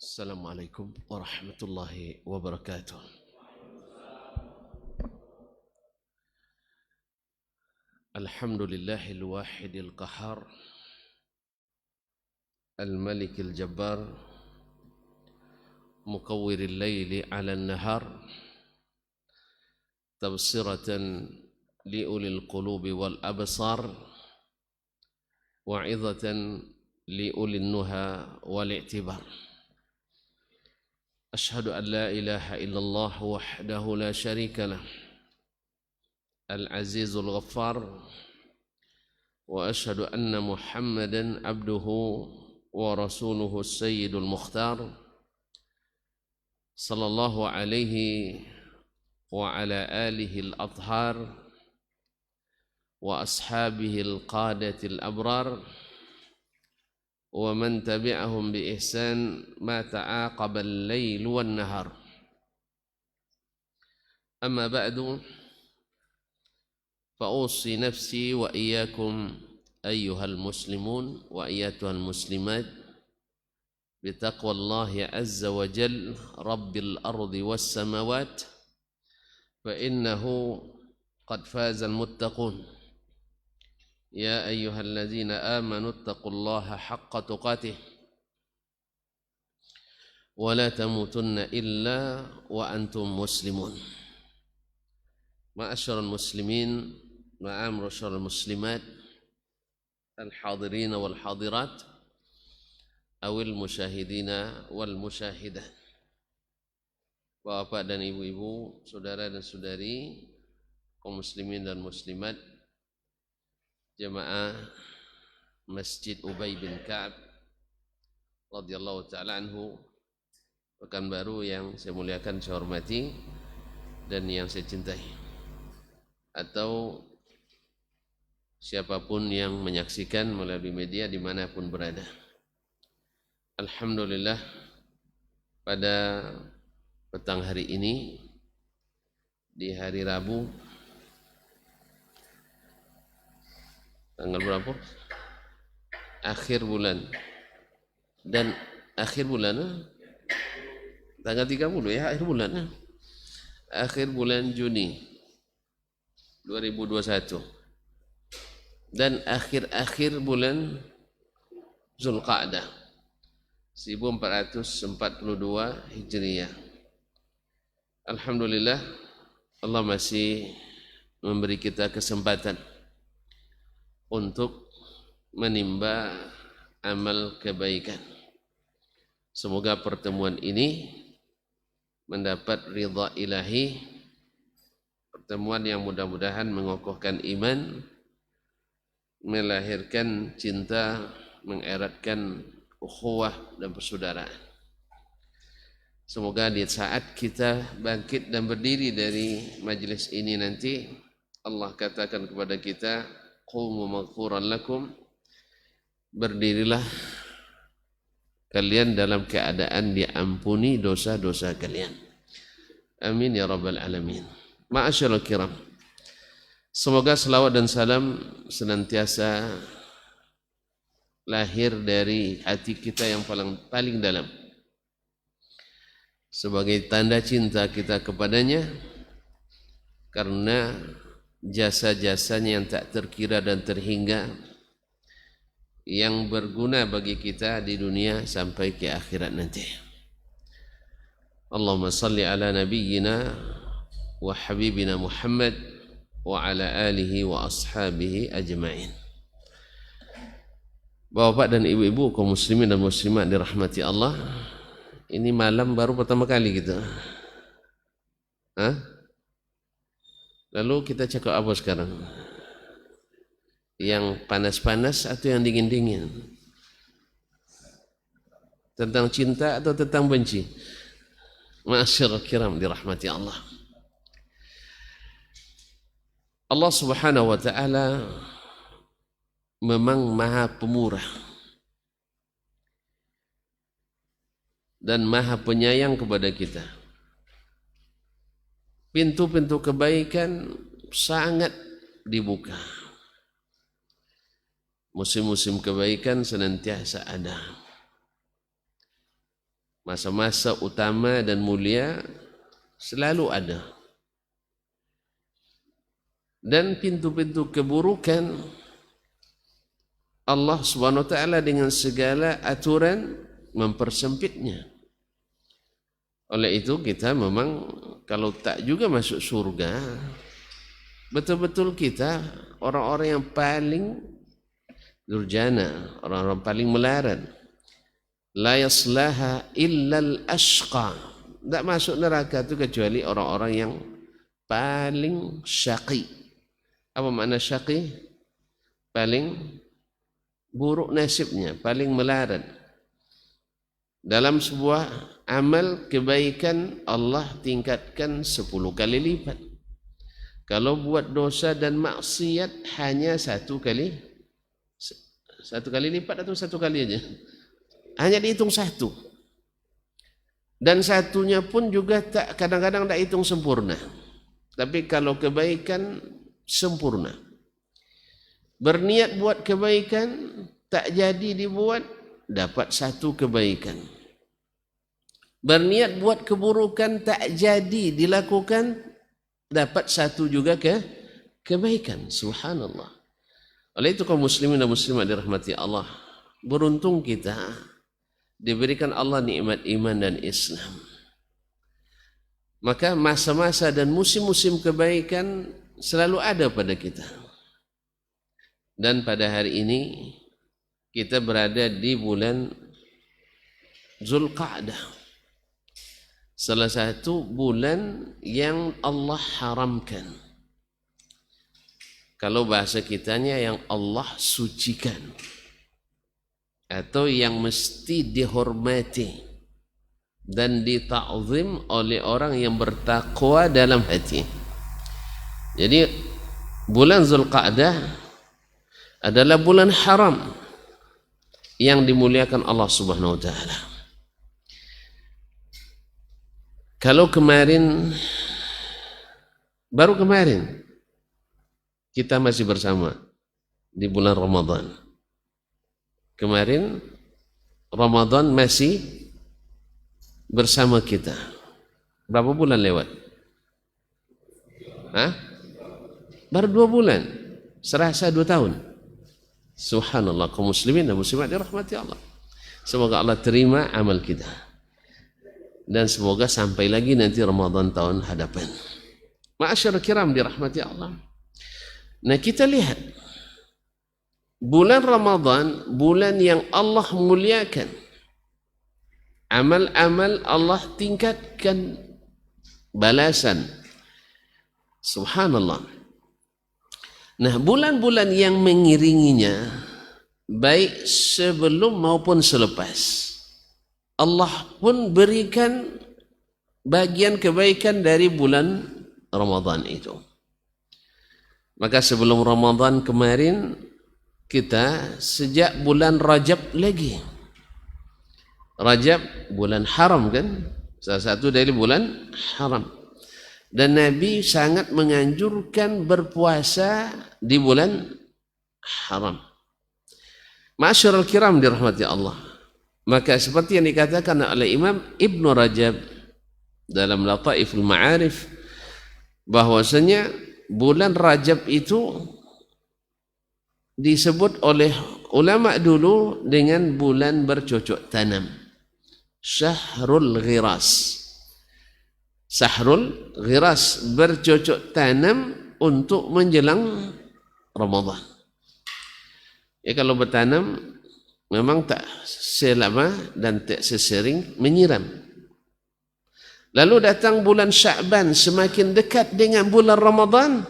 السلام عليكم ورحمة الله وبركاته. الحمد لله الواحد القهار الملك الجبار مكور الليل على النهار تبصرة لأولي القلوب والأبصار وعظة لأولي النهى والاعتبار. أشهد أن لا إله إلا الله وحده لا شريك له العزيز الغفار، وأشهد أن محمدًا عبده ورسوله السيد المختار، صلى الله عليه وعلى آله الأطهار وأصحابه القادة الأبرار ومن تبعهم بإحسان ما تعاقب الليل والنهار. أما بعد، فأوصي نفسي وإياكم أيها المسلمون وأيتها المسلمات بتقوى الله عز وجل رب الأرض والسماوات، فإنه قد فاز المتقون. يا أيها الذين آمنوا اتقوا الله حق تقاته ولا تموتن إلا وأنتم مسلمون. معاشر المسلمين معاشر المسلمات الحاضرين والحاضرات أو المشاهدين والمشاهدات. Bapak dan ibu-ibu, saudara dan saudari, kaum muslimin dan muslimat, jemaah Masjid Ubay bin Ka'ab radhiyallahu ta'ala anhu Pekanbaru yang saya muliakan, saya hormati dan yang saya cintai, atau siapapun yang menyaksikan melalui media dimanapun berada. Alhamdulillah, pada petang hari ini, di hari Rabu, tanggal berapa? Akhir bulan. Dan akhir bulan, tanggal 30 ya, akhir bulan. Akhir bulan Juni 2021. Dan akhir bulan Zulqa'dah 1442 Hijriah. Alhamdulillah, Allah masih memberi kita kesempatan untuk menimba amal kebaikan. Semoga pertemuan ini mendapat ridha ilahi, pertemuan yang mudah-mudahan mengokohkan iman, melahirkan cinta, mengeratkan ukhuwah dan persaudaraan. Semoga di saat kita bangkit dan berdiri dari majlis ini nanti, Allah katakan kepada kita, qumu maghfuran lakum, berdirilah kalian dalam keadaan diampuni dosa-dosa kalian. Amin ya rabbal alamin. Ma'asyiral kiram, semoga selawat dan salam senantiasa lahir dari hati kita yang paling dalam, sebagai tanda cinta kita kepadanya, karena jasa-jasanya yang tak terkira dan terhingga, yang berguna bagi kita di dunia sampai ke akhirat nanti. Allahumma salli ala nabiyyina wa habibina Muhammad wa ala alihi wa ashabihi ajma'in. Bapak dan ibu-ibu, kaum muslimin dan muslimat dirahmati Allah, ini malam baru pertama kali gitu. Lalu kita cakap apa sekarang? Yang panas-panas atau yang dingin-dingin? Tentang cinta atau tentang benci? Ma'asyiral kiram dirahmati Allah. Allah Subhanahu wa ta'ala memang Maha Pemurah dan Maha Penyayang kepada kita. Pintu-pintu kebaikan sangat dibuka. Musim-musim kebaikan senantiasa ada. Masa-masa utama dan mulia selalu ada. Dan pintu-pintu keburukan Allah Subhanahu wa taala dengan segala aturan mempersempitnya. Oleh itu kita memang kalau tak juga masuk surga, betul-betul kita orang-orang yang paling durjana, orang-orang paling melarat. La yaslaha illal ashqa. Tak masuk neraka itu kecuali orang-orang yang paling syaqi. Apa makna syaqi? Paling buruk nasibnya, paling melarat. Dalam sebuah amal kebaikan Allah tingkatkan 10 kali lipat. Kalau buat dosa dan maksiat hanya 1 kali lipat atau 1 kali aja. Hanya dihitung 1. Dan satunya pun juga kadang-kadang tak hitung sempurna. Tapi kalau kebaikan sempurna. Berniat buat kebaikan tak jadi dibuat, dapat 1 kebaikan. Berniat buat keburukan tak jadi dilakukan, dapat 1 juga kebaikan. Subhanallah. Oleh itu kaum muslimin dan muslimat dirahmati Allah, beruntung kita diberikan Allah nikmat iman dan Islam. Maka masa-masa dan musim-musim kebaikan selalu ada pada kita. Dan pada hari ini kita berada di bulan Zulqa'dah, salah satu bulan yang Allah haramkan. Kalau bahasa kitanya yang Allah sucikan, atau yang mesti dihormati dan dita'zim oleh orang yang bertakwa dalam hati. Jadi bulan Zulqa'dah adalah bulan haram yang dimuliakan Allah Subhanahu wa taala. Kalau baru kemarin kita masih bersama di bulan Ramadan. Kemarin Ramadan masih bersama kita. Berapa bulan lewat? Baru 2 bulan. Serasa 2 tahun. Subhanallah, kaum muslimin dan muslimat dirahmati Allah. Semoga Allah terima amal kita. Dan semoga sampai lagi nanti Ramadan tahun hadapan. Ma'asyar kiram dirahmati Allah. Nah, kita lihat bulan Ramadan, bulan yang Allah muliakan. Amal-amal Allah tingkatkan balasan. Subhanallah. Nah, bulan-bulan yang mengiringinya, baik sebelum maupun selepas, Allah pun berikan bagian kebaikan dari bulan Ramadan itu. Maka sebelum Ramadan kemarin, kita sejak bulan Rajab lagi. Rajab bulan haram kan? Salah satu dari bulan haram. Dan Nabi sangat menganjurkan berpuasa di bulan haram. Ma'asyiral kiram dirahmati Allah. Maka seperti yang dikatakan oleh Imam Ibn Rajab dalam Lataiful Ma'arif, bahwasanya bulan Rajab itu disebut oleh ulama dulu dengan bulan bercocok tanam. Syahrul Ghiras. Syahrul Ghiras, bercocok tanam untuk menjelang Ramadan. Ya, kalau bertanam memang tak selama dan tak sesering menyiram. Lalu datang bulan Sya'ban, semakin dekat dengan bulan Ramadan,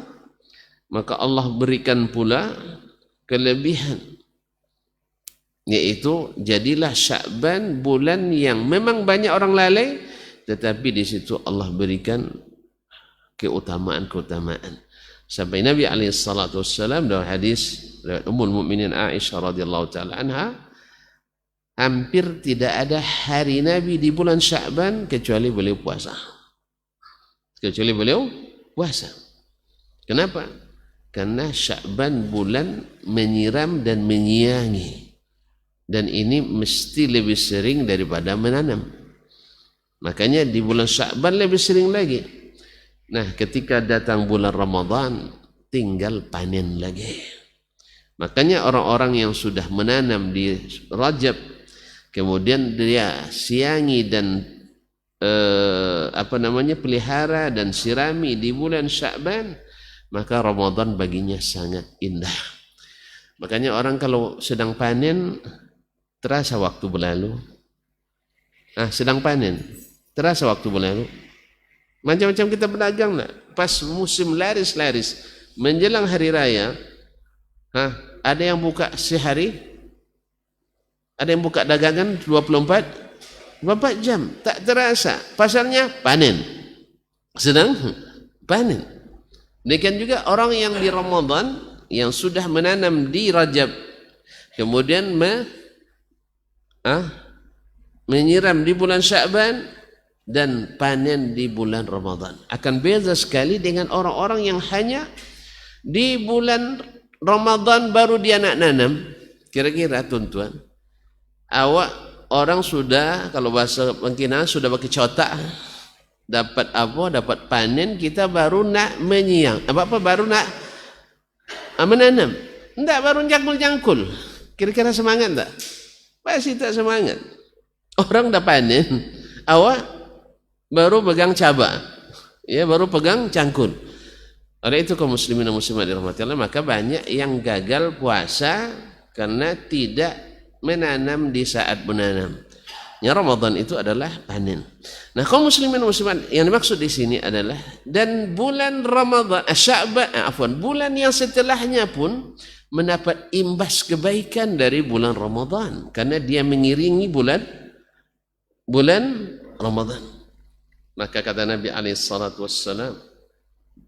maka Allah berikan pula kelebihan, yaitu jadilah Sya'ban bulan yang memang banyak orang lalai, tetapi di situ Allah berikan keutamaan-keutamaan. Sampai Nabi SAW dalam hadis riwayat Ummul Mukminin Aisyah radhiyallahu taala anha, hampir tidak ada hari Nabi di bulan Sya'ban kecuali beliau puasa. Kenapa? Karena Sya'ban bulan menyiram dan menyiangi, dan ini mesti lebih sering daripada menanam. Makanya di bulan Sya'ban lebih sering lagi. Nah, ketika datang bulan Ramadan, tinggal panen lagi. Makanya orang-orang yang sudah menanam di Rajab, kemudian dia siangi dan pelihara dan sirami di bulan Sya'ban, maka Ramadan baginya sangat indah. Makanya orang kalau sedang panen, terasa waktu berlalu. Sedang panen, terasa waktu berlalu. Macam-macam kita berdagang lah. Pas musim laris-laris, menjelang hari raya, ada yang buka sehari, ada yang buka dagangan 24 jam, tak terasa. Pasalnya panen, sedang panen. Demikian juga orang yang di Ramadan, yang sudah menanam di Rajab, kemudian menyiram di bulan Sya'ban dan panen di bulan Ramadan, akan beza sekali dengan orang-orang yang hanya di bulan Ramadan baru dia nak nanam. Kira-kira tuan-tuan, awak orang sudah, kalau bahasa Bangkina, sudah pakai cotak, dapat dapat panen, kita baru nak menyiang, baru nak menanam. Enggak, baru jangkul-jangkul. Kira-kira semangat tak? Pasti tak semangat. Orang dah panen, awak baru pegang cabak, baru pegang cangkul. Oleh itu kaum muslimin dan muslimat dirahmati Allah, maka banyak yang gagal puasa karena tidak menanam di saat menanam. Yang Ramadan itu adalah panen. Nah, kaum muslimin dan muslimat yang dimaksud di sini adalah, dan bulan Ramadan, bulan yang setelahnya pun mendapat imbas kebaikan dari bulan Ramadan karena dia mengiringi bulan Ramadan. Maka kata Nabi alaihi salatu wassalam,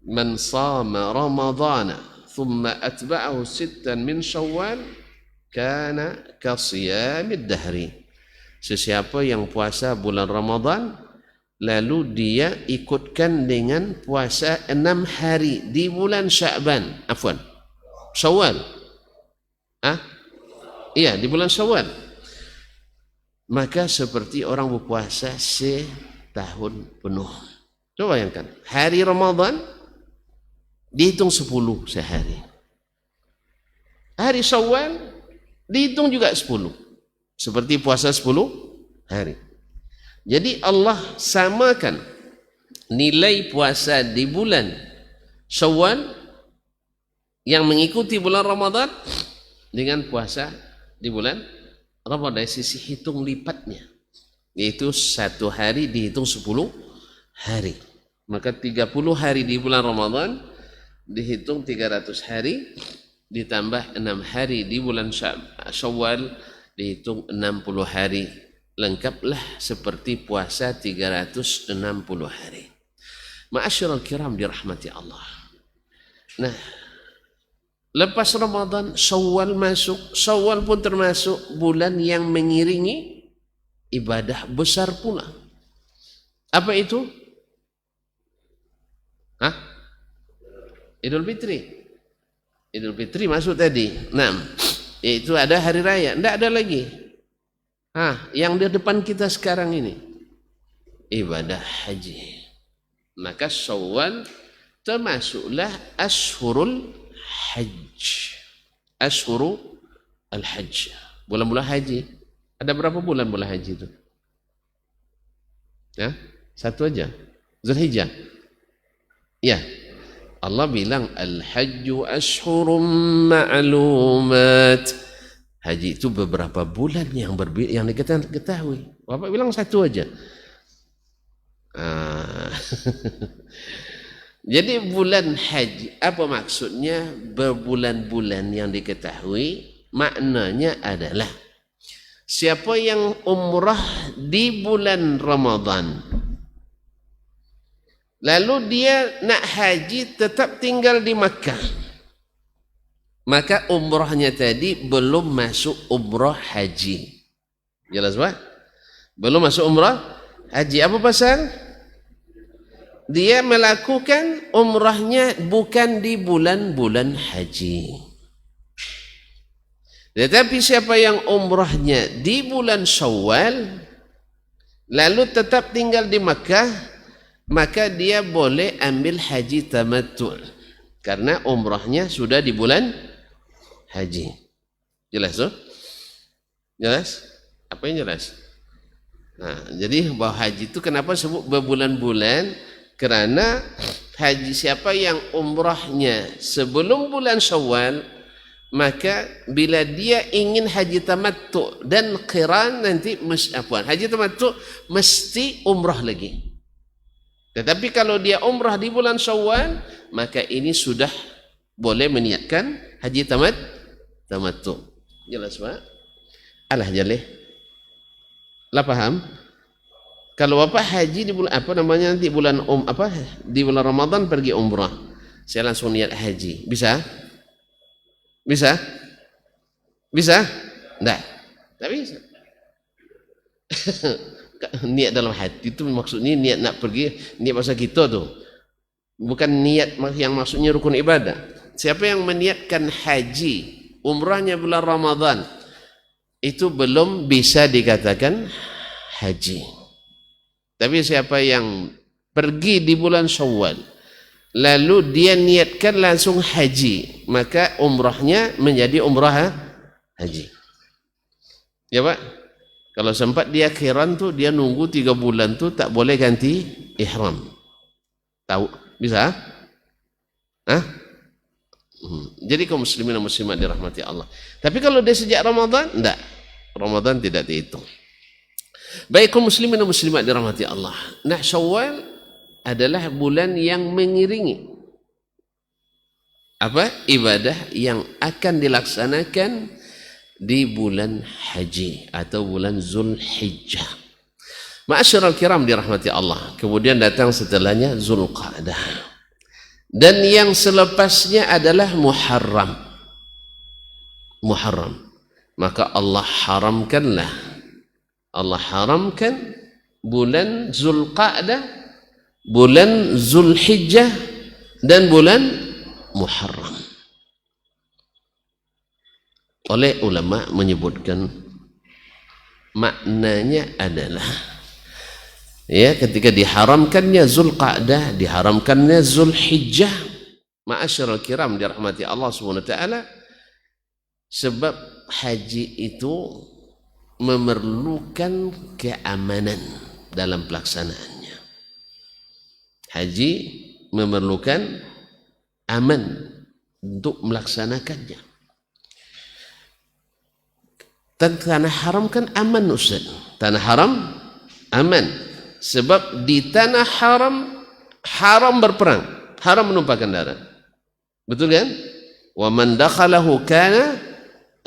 man sama Ramadana thumma atba'ahu sittan min Syawal kana kasiyamid dahri. Sesiapa yang puasa bulan Ramadan lalu dia ikutkan dengan puasa 6 hari di bulan Sya'ban, Syawal. Di bulan Syawal. Maka seperti orang berpuasa setahun penuh. Coba bayangkan, hari Ramadan dihitung 10 sehari. Hari Syawal dihitung juga 10. Seperti puasa 10 hari. Jadi Allah samakan nilai puasa di bulan Syawal yang mengikuti bulan Ramadan dengan puasa di bulan Ramadan dari sisi hitung lipatnya, yaitu 1 hari dihitung 10 hari. Maka 30 hari di bulan Ramadan dihitung 300 hari, ditambah 6 hari di bulan Syawal dihitung 60 hari. Lengkaplah seperti puasa 360 hari. Ma'asyiral kiram dirahmati Allah. Nah, lepas Ramadan, Syawal masuk. Syawal pun termasuk bulan yang mengiringi ibadah besar pula. Apa itu? Idul Fitri. Idul Fitri masuk tadi. Nah, itu ada hari raya. Tidak ada lagi. Yang di depan kita sekarang ini ibadah haji. Maka Syawal termasuklah Ashhurul Hajj. Ashhurul Hajj. Bulan-bulan haji. Ada berapa bulan haji itu? Satu aja. Zulhijjah. Ya. Allah bilang al-hajju ashhurum ma'lumat. Haji itu beberapa bulan yang diketahui. Bapak bilang satu aja. Jadi bulan haji, apa maksudnya? Berbulan-bulan yang diketahui, maknanya adalah siapa yang umrah di bulan Ramadan, lalu dia nak haji tetap tinggal di Makkah, maka umrahnya tadi belum masuk umrah haji. Jelas Pak? Belum masuk umrah haji. Apa pasal? Dia melakukan umrahnya bukan di bulan-bulan haji. Tetapi siapa yang umrahnya di bulan Syawal, lalu tetap tinggal di Makkah, maka dia boleh ambil haji tamattu' karena umrahnya sudah di bulan haji. Jelas tuh? Jelas? Apa yang jelas? Nah, jadi bahwa haji itu kenapa sebut berbulan-bulan? Karena haji siapa yang umrahnya sebelum bulan Syawal, maka bila dia ingin haji tamattu dan qiran nanti haji tamattu mesti umrah lagi. Tetapi kalau dia umrah di bulan Syawal, maka ini sudah boleh meniatkan haji tamattu. Jelas Pak? Alah jaleh. Lah paham? Kalau Bapak haji di bulan nanti bulan di bulan Ramadan pergi umrah. Saya langsung niat haji. Bisa? Bisa? Bisa? Enggak. Tak bisa. Niat dalam hati itu maksudnya niat nak pergi, niat masa kita tuh. Bukan niat yang maksudnya rukun ibadah. Siapa yang meniatkan haji, umrahnya bulan Ramadan, itu belum bisa dikatakan haji. Tapi siapa yang pergi di bulan Syawal, lalu dia niatkan langsung haji, maka umrahnya menjadi umrah haji. Ya Pak? Kalau sempat dia qiran tuh, dia nunggu 3 bulan tuh tak boleh ganti ihram. Tahu? Bisa? Hah? Jadi kaum muslimin dan muslimat dirahmati Allah. Tapi kalau dia sejak Ramadan, enggak. Ramadan tidak dihitung. Baik kaum muslimin dan muslimat dirahmati Allah. Nah, Syawal adalah bulan yang mengiringi ibadah yang akan dilaksanakan di bulan haji atau bulan Zulhijjah. Ma'asyiral kiram dirahmati Allah. Kemudian datang setelahnya Zulqa'dah. Dan yang selepasnya adalah Muharram. Maka Allah haramkan bulan Zulqa'dah, bulan Zulhijjah, dan bulan Muharram. Oleh ulama menyebutkan maknanya adalah ketika diharamkannya Zulqa'dah, diharamkannya Zulhijjah, ma'asyiral kiram dirahmati Allah Subhanahu wa taala, sebab haji itu memerlukan keamanan dalam pelaksanaannya. Haji memerlukan aman untuk melaksanakannya. Tanah haram kan aman Ustaz. Tanah haram aman. Sebab di tanah haram berperang, haram menumpahkan darah. Betul kan? Wa man dakhalahu kana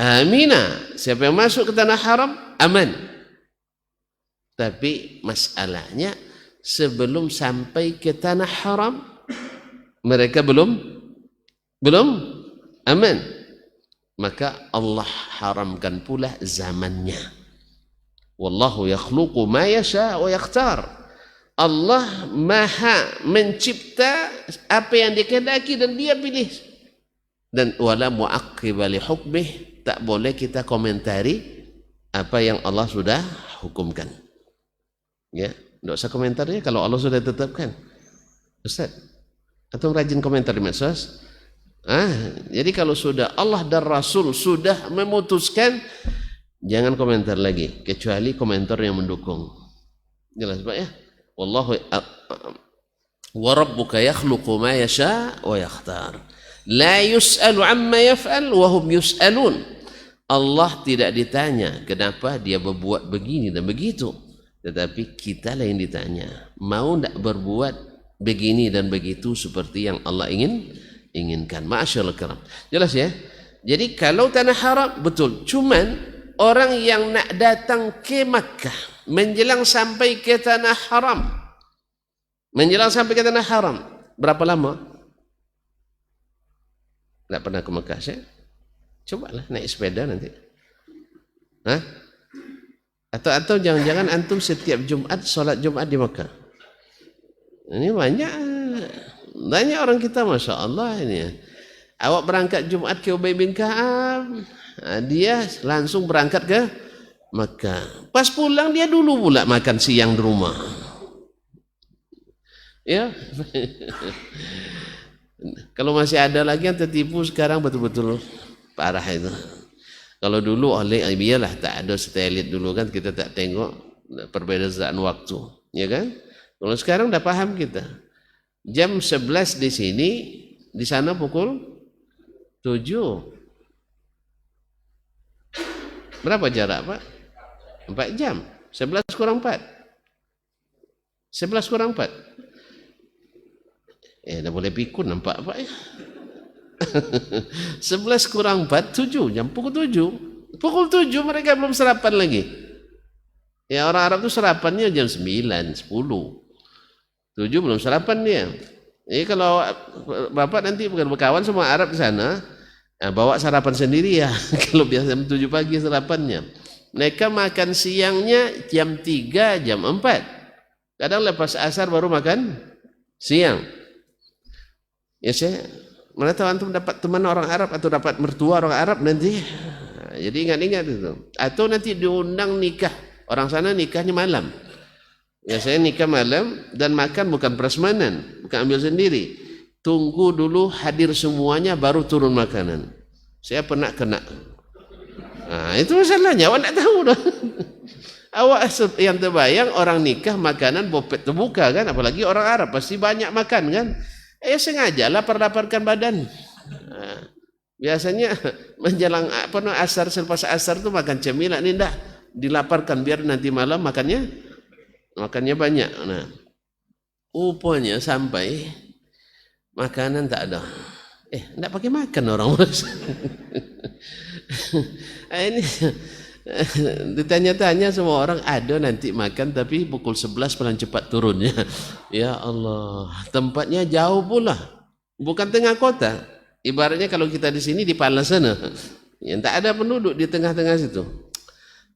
amina. Siapa yang masuk ke tanah haram aman. Tapi masalahnya sebelum sampai ke tanah haram mereka belum aman. Maka Allah haramkan pula zamannya. Wallahu yakhluqu ma yasha wa yakhtar. Allah maha mencipta apa yang dikehendaki dan dia pilih. Dan wala mu'aqqiba li hukmih, tak boleh kita komentari apa yang Allah sudah hukumkan. Ya, enggak usah komentarnya kalau Allah sudah tetapkan. Ustaz, atau rajin komentar di medsos? Jadi kalau sudah Allah dan Rasul sudah memutuskan, jangan komentar lagi, kecuali komentar yang mendukung. Jelas Pak ya? Wallahu wa rabbuka yakhluqu ma yasha wa yakhtar. La yus'alu amma yaf'al wa hum yus'alun. Allah tidak ditanya kenapa dia berbuat begini dan begitu, tetapi kita lah yang ditanya, mau tidak berbuat begini dan begitu seperti yang Allah inginkan. Ma'asyarul kiram. Jelas ya? Jadi kalau tanah haram betul, cuman orang yang nak datang ke Makkah menjelang sampai ke tanah haram, berapa lama? Tak pernah ke Makkah saya? Cobalah naik sepeda nanti. Atau jangan-jangan antum setiap Jumat sholat Jumat di Makkah? Ini banyak orang kita, Masya Allah ini. Awak berangkat Jumat ke Ubay bin Ka'ab, dia langsung berangkat ke Maka pas pulang dia dulu pula makan siang di rumah. Ya. Kalau masih ada lagi yang tertipu sekarang betul-betul parah itu. Kalau dulu oleh iyalah tak ada satelit dulu kan, kita tak tengok perbedaan waktu, ya kan? Kalau sekarang dah paham kita. Jam 11 di sini, di sana pukul 7. Berapa jarak, Pak? 4 jam. 11 kurang 4. 11 kurang 4. Dah boleh pikun nampak Pak ya. 11 kurang 4, 7 jam, pukul 7. Pukul 7 mereka belum sarapan lagi. Ya orang Arab itu sarapannya jam 9, 10. 7 belum sarapan dia. Jadi kalau Bapak nanti bukan berkawan sama Arab di sana, bawa sarapan sendiri ya. Kalau biasa jam 7 pagi sarapannya. Mereka makan siangnya jam 3, jam 4. Kadang lepas asar baru makan siang. Ya saya, mana tahu antum dapat teman orang Arab atau dapat mertua orang Arab nanti. Jadi ingat-ingat itu. Atau nanti diundang nikah. Orang sana nikahnya malam. Ya saya nikah malam dan makan bukan prasmanan, bukan ambil sendiri. Tunggu dulu hadir semuanya baru turun makanan. Saya pernah kena. Nah, itu masalahnya, awak tak tahu dah. Awak yang terbayang orang nikah makanan bopet terbuka kan, apalagi orang Arab pasti banyak makan kan. Sengaja lapar-laparkan badan. Nah, biasanya menjelang asar, selepas asar tuh makan cemilan ini dah dilaparkan biar nanti malam makannya banyak. Nah, rupanya sampai makanan tak ada. Enggak pakai makan orang. Ini ditanya-tanya semua orang, ada nanti makan tapi pukul 11 paling cepat turunnya. Ya Allah, tempatnya jauh pula. Bukan tengah kota. Ibaratnya kalau kita di sini di Pala sana. Ya, tak ada penduduk di tengah-tengah situ.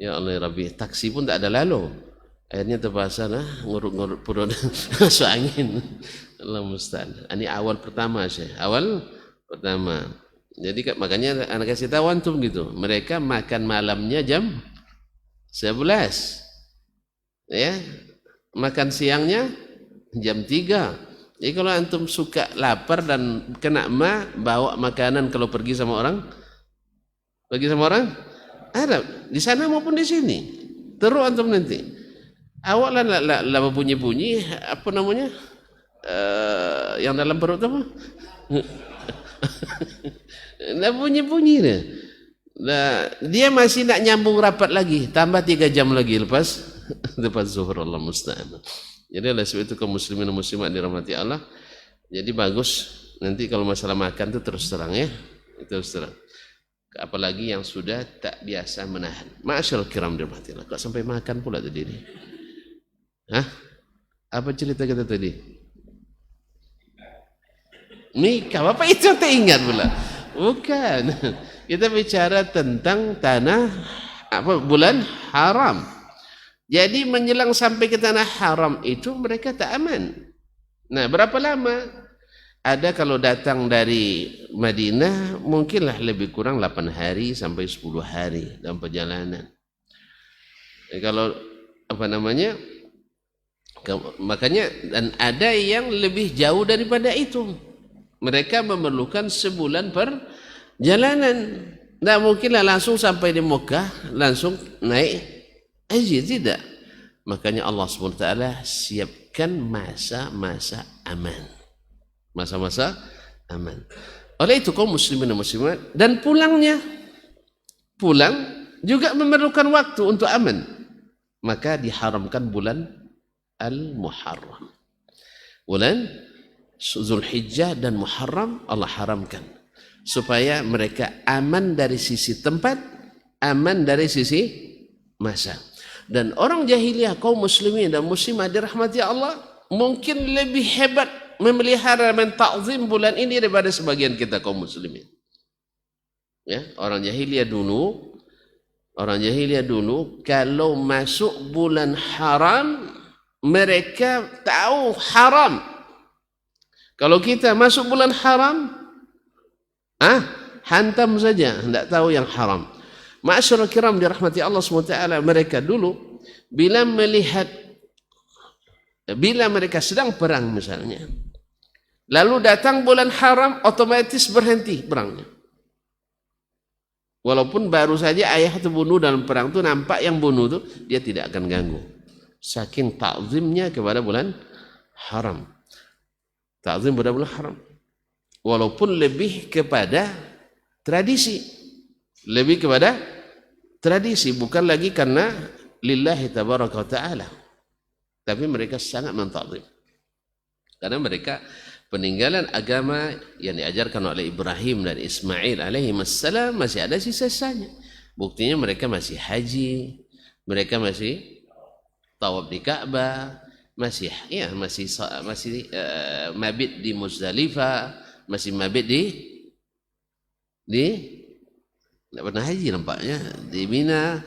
Ya Allah ya Rabbi, taksi pun tak ada lalu. Akhirnya terpaksa ngurut-ngurut perut masuk angin. Allah musta'an. Ini awal pertama saya. Awal pertama. Jadi makanya anak kasih tahu antum gitu. Mereka makan malamnya jam 11. Ya. Makan siangnya jam 3. Jadi kalau antum suka lapar dan kena bawa makanan kalau pergi sama orang Arab di sana maupun di sini. Terus antum nanti awak lah bunyi-bunyi apa namanya? Yang dalam perut apa? Dah bunyi-bunyi dia. Dia masih nak nyambung rapat lagi, tambah 3 jam lagi lepas zuhur. Allah musta'an. Jadi oleh sebab itu kaum muslimin dan muslimat dirahmati Allah. Jadi bagus nanti kalau masalah makan itu terus terang ya. Terus terang. Apalagi yang sudah tak biasa menahan. Ma'asyarul kiram dirahmati Allah. Kok sampai makan pula tadi ini? Hah? Apa cerita kita tadi? Nikah, Bapak itu tak ingat pula. Bukan. Kita bicara tentang bulan haram. Jadi menjelang sampai ke tanah haram itu mereka tak aman. Nah, berapa lama? Ada kalau datang dari Madinah mungkinlah lebih kurang 8 hari sampai 10 hari dalam perjalanan. Kalau makanya dan ada yang lebih jauh daripada itu. Mereka memerlukan sebulan perjalanan. Tidak mungkinlah langsung sampai di Mekah, langsung naik haji, tidak. Makanya Allah SWT siapkan masa-masa aman. Masa-masa aman. Oleh itu kaum muslimin dan muslimat, dan pulang juga memerlukan waktu untuk aman. Maka diharamkan bulan Al-Muharram. Bulan Zulhijjah dan Muharram Allah haramkan supaya mereka aman dari sisi tempat, aman dari sisi masa. Dan orang jahiliyah kaum muslimin dan muslimah dirahmati Allah mungkin lebih hebat memelihara dan ta'zim bulan ini daripada sebagian kita kaum muslimin. Ya, orang jahiliyah dulu kalau masuk bulan haram mereka tahu haram. Kalau kita masuk bulan haram, hantam saja, tidak tahu yang haram. Ma'asyiral kiram dirahmati Allah SWT, mereka dulu bila mereka sedang perang misalnya, lalu datang bulan haram, otomatis berhenti perangnya. Walaupun baru saja ayah terbunuh dalam perang itu, nampak yang bunuh itu, dia tidak akan ganggu. Saking ta'zimnya kepada bulan haram. Ta'zim pada bulan haram. Walaupun lebih kepada tradisi. Lebih kepada tradisi. Bukan lagi karena lillahi tabaraka wa ta'ala. Tapi mereka sangat menta'zim. Karena mereka peninggalan agama yang diajarkan oleh Ibrahim dan Ismail alaihi wassalam masih ada sisa-sisanya. Buktinya mereka masih haji. Mereka masih tawaf di Ka'bah. Masih mabit di Muzdalifah. Masih mabit di tidak pernah haji nampaknya di Mina,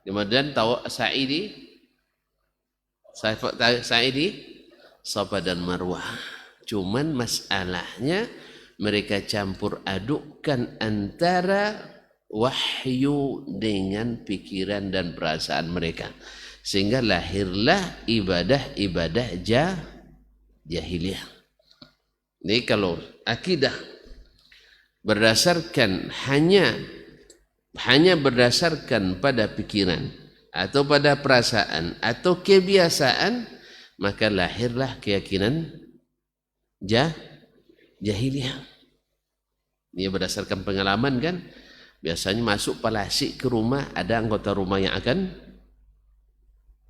kemudian sa'i di Safa dan Marwah. Cuman masalahnya mereka campur adukkan antara wahyu dengan pikiran dan perasaan mereka, sehingga lahirlah ibadah-ibadah jahiliyah. Ini kalau akidah berdasarkan hanya berdasarkan pada pikiran atau pada perasaan atau kebiasaan, maka lahirlah keyakinan jahiliyah. Ini berdasarkan pengalaman kan. Biasanya masuk palasi ke rumah, ada anggota rumah yang akan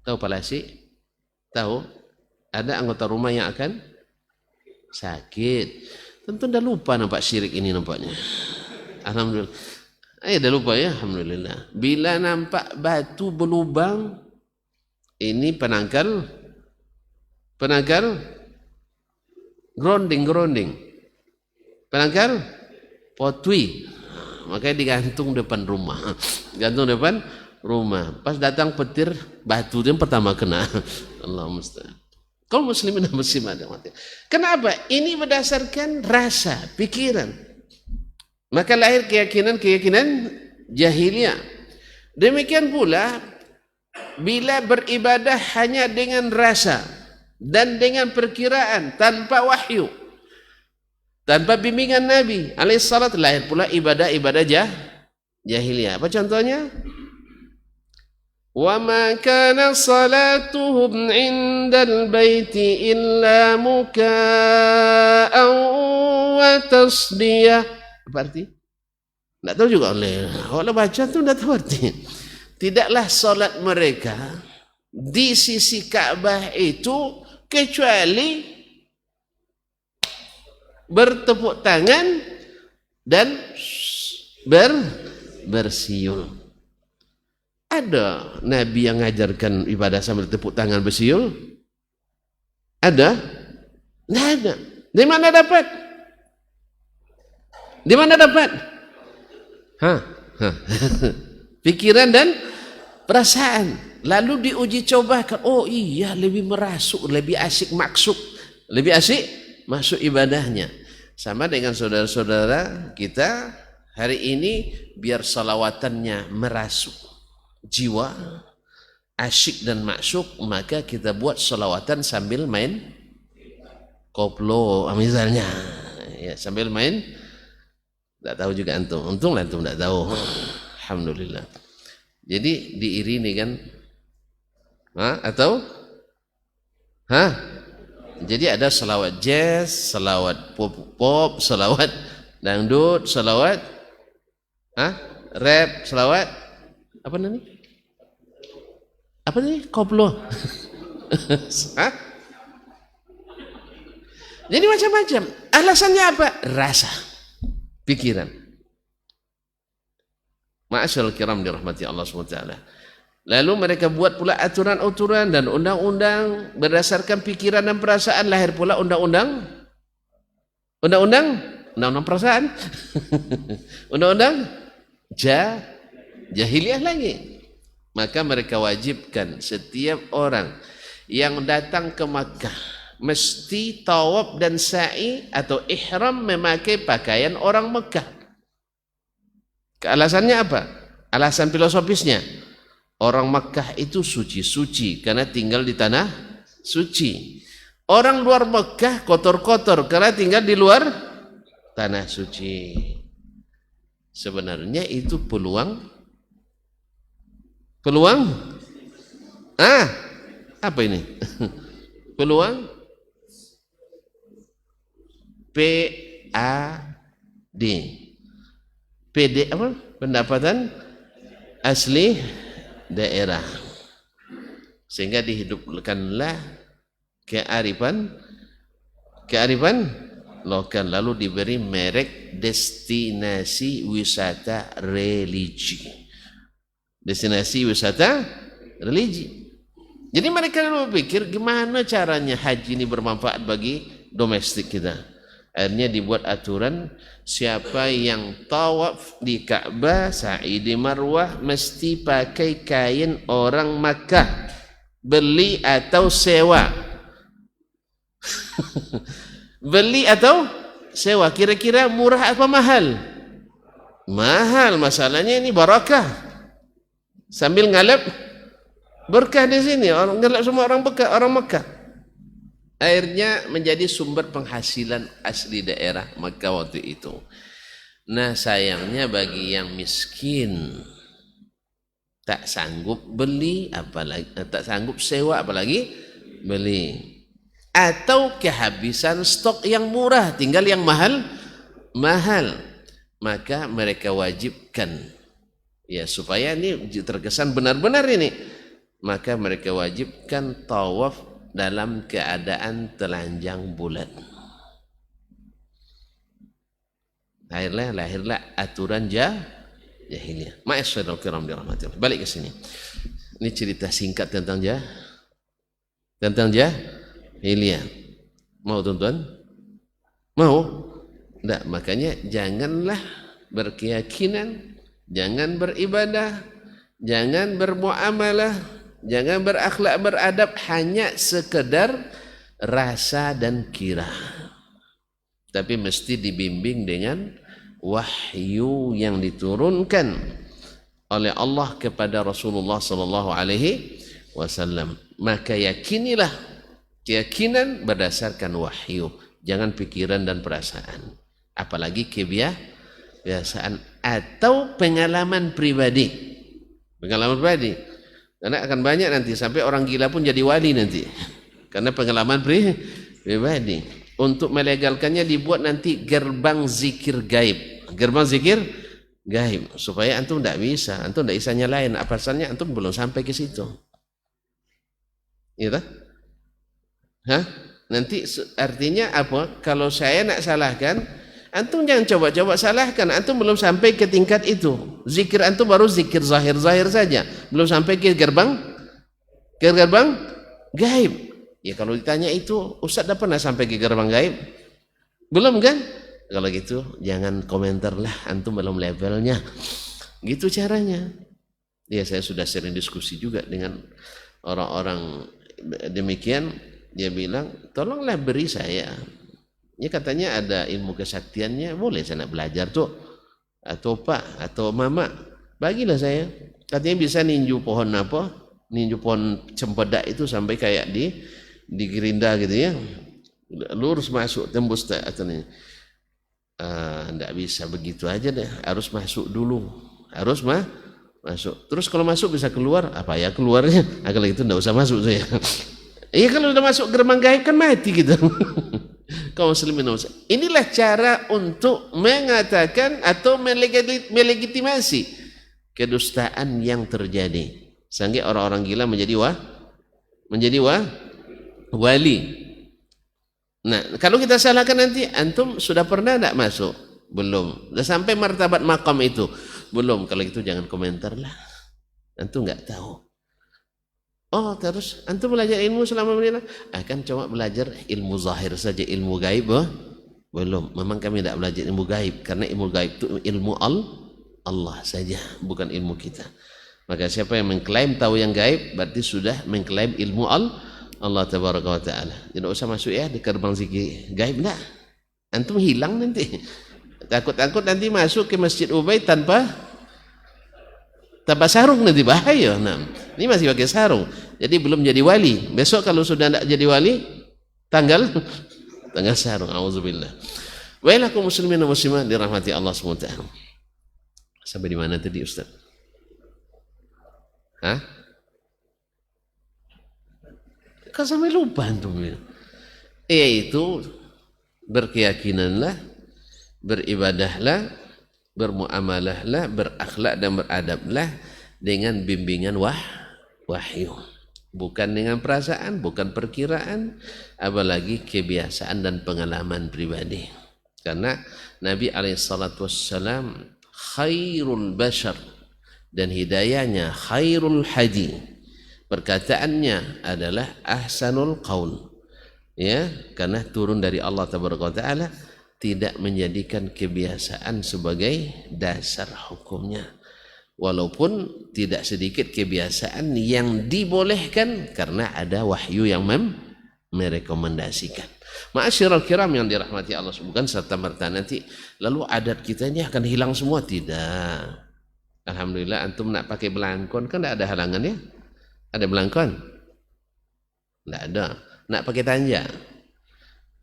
tahu palasi? Tahu? Ada anggota rumah yang akan sakit. Tentu dah lupa nampak syirik ini nampaknya. Alhamdulillah. Dah lupa ya, alhamdulillah. Bila nampak batu berlubang, ini penangkal grounding. Penangkal potwi. Makanya digantung depan rumah. Gantung depan rumah. Pas datang petir, batu dia pertama kena. Allah musta'an. Kaum muslimin dan muslimat yang mati. Kenapa? Ini berdasarkan rasa, pikiran. Maka lahir keyakinan jahiliyah. Demikian pula bila beribadah hanya dengan rasa dan dengan perkiraan tanpa wahyu, tanpa bimbingan Nabi alaihissalam, lahir pula ibadah-ibadah jahiliyah. Apa contohnya? وَمَا كَانَ صَلَاتُهُمْ عِنْدَ الْبَيْتِ إِلَّا مُكَاءً وَتَصْدِيَةً. Apa arti? Tidak tahu juga oleh baca tu tidak tahu arti. Tidaklah salat mereka di sisi Ka'bah itu kecuali bertepuk tangan dan bersiul. Ada Nabi yang mengajarkan ibadah sambil tepuk tangan bersiul? Ada? Tidak ada. Di mana dapat? Di mana dapat? Pikiran dan perasaan. Lalu diuji cobakan. Oh iya, lebih merasuk, lebih asik masuk ibadahnya. Sama dengan saudara-saudara kita hari ini, biar salawatannya merasuk jiwa, asyik dan maksuk, maka kita buat selawatan sambil main koplo misalnya ya, sambil main. Tak tahu juga antum, untunglah antum tak tahu. Alhamdulillah. Jadi diiringi kan atau jadi ada selawat jazz, selawat pop, selawat dangdut, selawat rap, selawat apa namanya? Apa nih? Koplo. Jadi macam-macam. Alasannya apa? Rasa, pikiran. Ma'asyiral kiram dirahmati Allah SWT. Lalu mereka buat pula aturan-aturan dan undang-undang berdasarkan pikiran dan perasaan, lahir pula undang-undang perasaan. Undang-undang jahiliyah lagi. Maka mereka wajibkan setiap orang yang datang ke Makkah mesti tawaf dan sa'i atau ihram memakai pakaian orang Makkah. Alasannya apa? Alasan filosofisnya, orang Makkah itu suci-suci karena tinggal di tanah suci. Orang luar Makkah kotor-kotor karena tinggal di luar tanah suci. Sebenarnya itu peluang apa ini? Peluang PAD. PD apa? Pendapatan asli daerah. Sehingga dihidupkanlah kearifan lokal, lalu diberi merek destinasi wisata religi. Destinasi wisata religi. Jadi mereka berpikir gimana caranya haji ini bermanfaat bagi domestik kita. Akhirnya dibuat aturan siapa yang tawaf di Ka'bah, sa'i di Marwah mesti pakai kain orang Makkah, beli atau sewa. Beli atau sewa, kira-kira murah apa mahal? Mahal, masalahnya ini barakah. Sambil ngalap berkah di sini, orang ngalap semua orang Makkah. Akhirnya menjadi sumber penghasilan asli daerah Makkah waktu itu. Nah, sayangnya bagi yang miskin tak sanggup beli, apalagi tak sanggup sewa, apalagi beli. Atau kehabisan stok yang murah, tinggal yang mahal. Maka mereka wajibkan, ya supaya ini terkesan benar-benar ini, maka mereka wajibkan tawaf dalam keadaan telanjang bulan. Lahirlah aturan jahiliyah. Ma'asyiral kiram dirahmatillah. Balik ke sini. Ini cerita singkat tentang jahiliyah. Mau tuan-tuan? Mau? Enggak, makanya janganlah berkeyakinan, jangan beribadah, jangan bermuamalah, jangan berakhlak beradab hanya sekedar rasa dan kira, tapi mesti dibimbing dengan wahyu yang diturunkan oleh Allah kepada Rasulullah sallallahu alaihi wasallam. Maka yakinilah, keyakinan berdasarkan wahyu, jangan pikiran dan perasaan, apalagi kebiasaan atau pengalaman pribadi. Karena akan banyak nanti sampai orang gila pun jadi wali nanti. Karena pengalaman pribadi. Untuk melegalkannya dibuat nanti gerbang zikir gaib. Supaya antum tidak bisa, antum tidak bisa nyalain. Apasannya antum belum sampai ke situ. Iya tak? Nanti artinya apa? Kalau saya nak salahkan, antum jangan coba-coba salahkan. Antum belum sampai ke tingkat itu. Zikir antum baru zikir zahir-zahir saja. Belum sampai ke gerbang gaib. Ya kalau ditanya itu, Ustaz dah pernah sampai ke gerbang gaib? Belum kan? Kalau gitu jangan komentar lah, antum belum levelnya. Gitu caranya. Ya saya sudah sering diskusi juga dengan orang-orang demikian. Dia bilang, tolonglah beri saya. Ya katanya ada ilmu kesaktiannya, boleh saya nak belajar tuh, atau pak, atau mama, bagilah saya. Katanya bisa ninju pohon cempedak itu sampai kayak di gerinda gitu ya, lurus masuk tembus atau ini. Nggak bisa begitu aja deh, harus masuk dulu, masuk. Terus kalau masuk bisa keluar, apa ya keluarnya? Kalau itu nggak usah masuk saya. Iya kalau udah masuk gerbang gaib kan mati gitu. Kaum muslimin, inilah cara untuk mengatakan atau melegitimasi kedustaan yang terjadi sehingga orang-orang gila menjadi wali. Nah, kalau kita salahkan nanti, antum sudah pernah tidak masuk? Belum. Sudah sampai martabat maqam itu? Belum. Kalau itu jangan komentar lah. Antum nggak tahu. Oh, terus antum belajar ilmu selama ini? Akan cuma belajar ilmu zahir saja, ilmu gaib belum. Memang kami tidak belajar ilmu gaib karena ilmu gaib itu ilmu Allah saja, bukan ilmu kita. Maka siapa yang mengklaim tahu yang gaib berarti sudah mengklaim ilmu Allah tabaraka wa taala. Tidak usah masuk ya di gerbang zikir gaib enggak. Antum hilang nanti. Takut-takut nanti masuk ke Masjid Ubay tanpa tanpa sarung nanti bahaya. Nah, ini masih pakai sarung, jadi belum jadi wali. Besok kalau sudah tidak jadi wali, tanggal sarung. Auzubillah. Baiklah kaum muslimin dan muslimat dirahmati Allah SWT. Sampai di mana tadi Ustaz? Hah? Kan sampai lupa antum ya. Yaitu berkeyakinanlah, beribadahlah, bermuamalahlah, berakhlak dan beradablah dengan bimbingan wahyu. Bukan dengan perasaan, bukan perkiraan, apalagi kebiasaan dan pengalaman pribadi. Karena Nabi SAW khairul bashar, dan hidayahnya khairul hadi, perkataannya adalah ahsanul qaul, ya, karena turun dari Allah Taala, tidak menjadikan kebiasaan sebagai dasar hukumnya, walaupun tidak sedikit kebiasaan yang dibolehkan karena ada wahyu yang merekomendasikan. Ma'asyiral kiram yang dirahmati Allah, bukan serta-merta nanti lalu adat kita ini akan hilang semua, tidak. Alhamdulillah antum nak pakai belangkon kan tidak ada halangan ya. Ada belangkon? Tidak ada. Nak pakai tanja?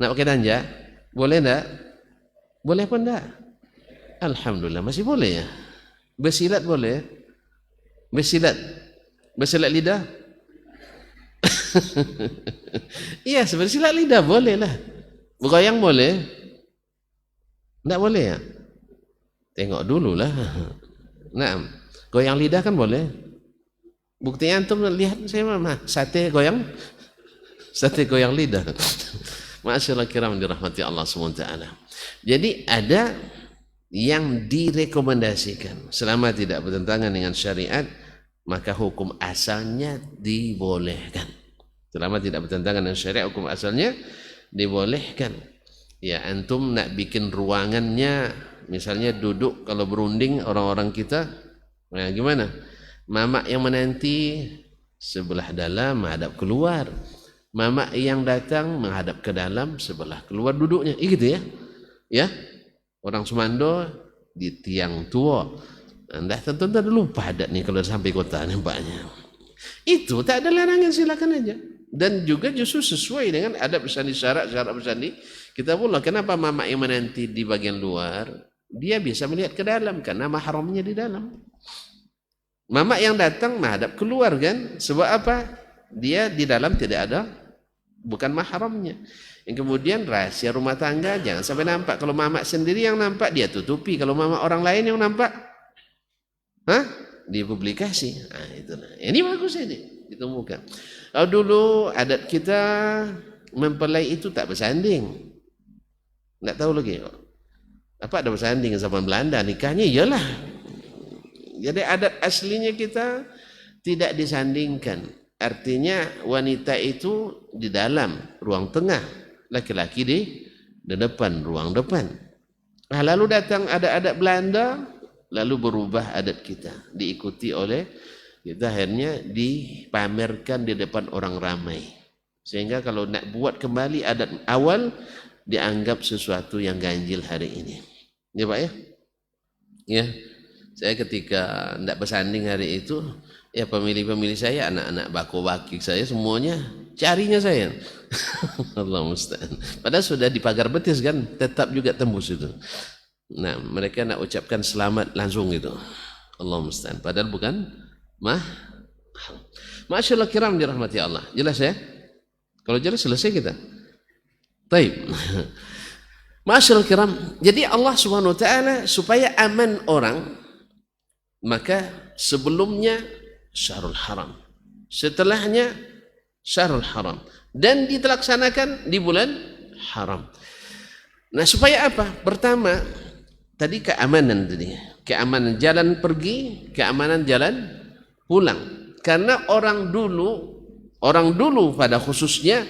Nak pakai tanja? Boleh tidak? Boleh pun tidak? Alhamdulillah masih boleh ya. Bersilat boleh? Bersilat lidah? Iya, bersilat lidah boleh lah. Bergoyang boleh? Tidak boleh ya? Tengok dulu lah. Nah, goyang lidah kan boleh. Buktinya antum lihat saya mah sate goyang lidah. Ma'asyiral kiram dirahmati Allah SWT. Jadi ada yang direkomendasikan selama tidak bertentangan dengan syariat, maka hukum asalnya dibolehkan. Selama tidak bertentangan dengan syariat, hukum asalnya dibolehkan. Ya, antum nak bikin ruangannya, misalnya duduk kalau berunding orang-orang kita, nah gimana? Mamak yang menanti sebelah dalam menghadap keluar, mamak yang datang menghadap ke dalam sebelah keluar duduknya, gitu ya. Ya, orang Sumando di tiang tua. Anda tentu lupa adat nih kalau sampai kota nampaknya. Itu tak ada larangan, silakan aja. Dan juga justru sesuai dengan adab bersandi, syarat bersandi. Kita pula kenapa mamak yang menanti di bagian luar, dia bisa melihat ke dalam karena mahramnya di dalam. Mamak yang datang menghadap keluar kan, sebab apa? Dia di dalam tidak ada, bukan mahramnya. Yang kemudian rahasia rumah tangga jangan sampai nampak. Kalau mamak sendiri yang nampak dia tutupi, kalau mamak orang lain yang nampak, dipublikasi. Nah, itulah. Ini bagus ini ditemukan. Kalau dulu adat kita mempelai itu tak bersanding. Tak tahu lagi. Apa ada bersanding zaman Belanda nikahnya? Iyalah. Jadi adat aslinya kita tidak disandingkan. Artinya wanita itu di dalam ruang tengah, laki-laki di depan ruang depan. Nah, lalu datang ada adat Belanda, lalu berubah adat kita, diikuti oleh kita, akhirnya dipamerkan di depan orang ramai. Sehingga kalau nak buat kembali adat awal dianggap sesuatu yang ganjil hari ini. Ya Pak ya? Ya. Saya ketika tidak bersanding hari itu, ya pemilih-pemilih saya, anak-anak bako-baki saya semuanya carinya saya. Allah musta'an. Padahal sudah di pagar betis kan, tetap juga tembus itu. Nah, mereka nak ucapkan selamat langsung gitu. Allah musta'an. Padahal bukan Ma'asyiral kiram dirahmati Allah. Jelas ya? Kalau jelas selesai kita. Baik. Ma'asyiral kiram, jadi Allah Subhanahu wa taala supaya aman orang, maka sebelumnya Syahrul Haram, setelahnya Syahrul Haram, dan ditelaksanakan di bulan haram. Nah, supaya apa? Pertama, tadi keamanan tadi. Keamanan jalan pergi, keamanan jalan pulang. Karena orang dulu pada khususnya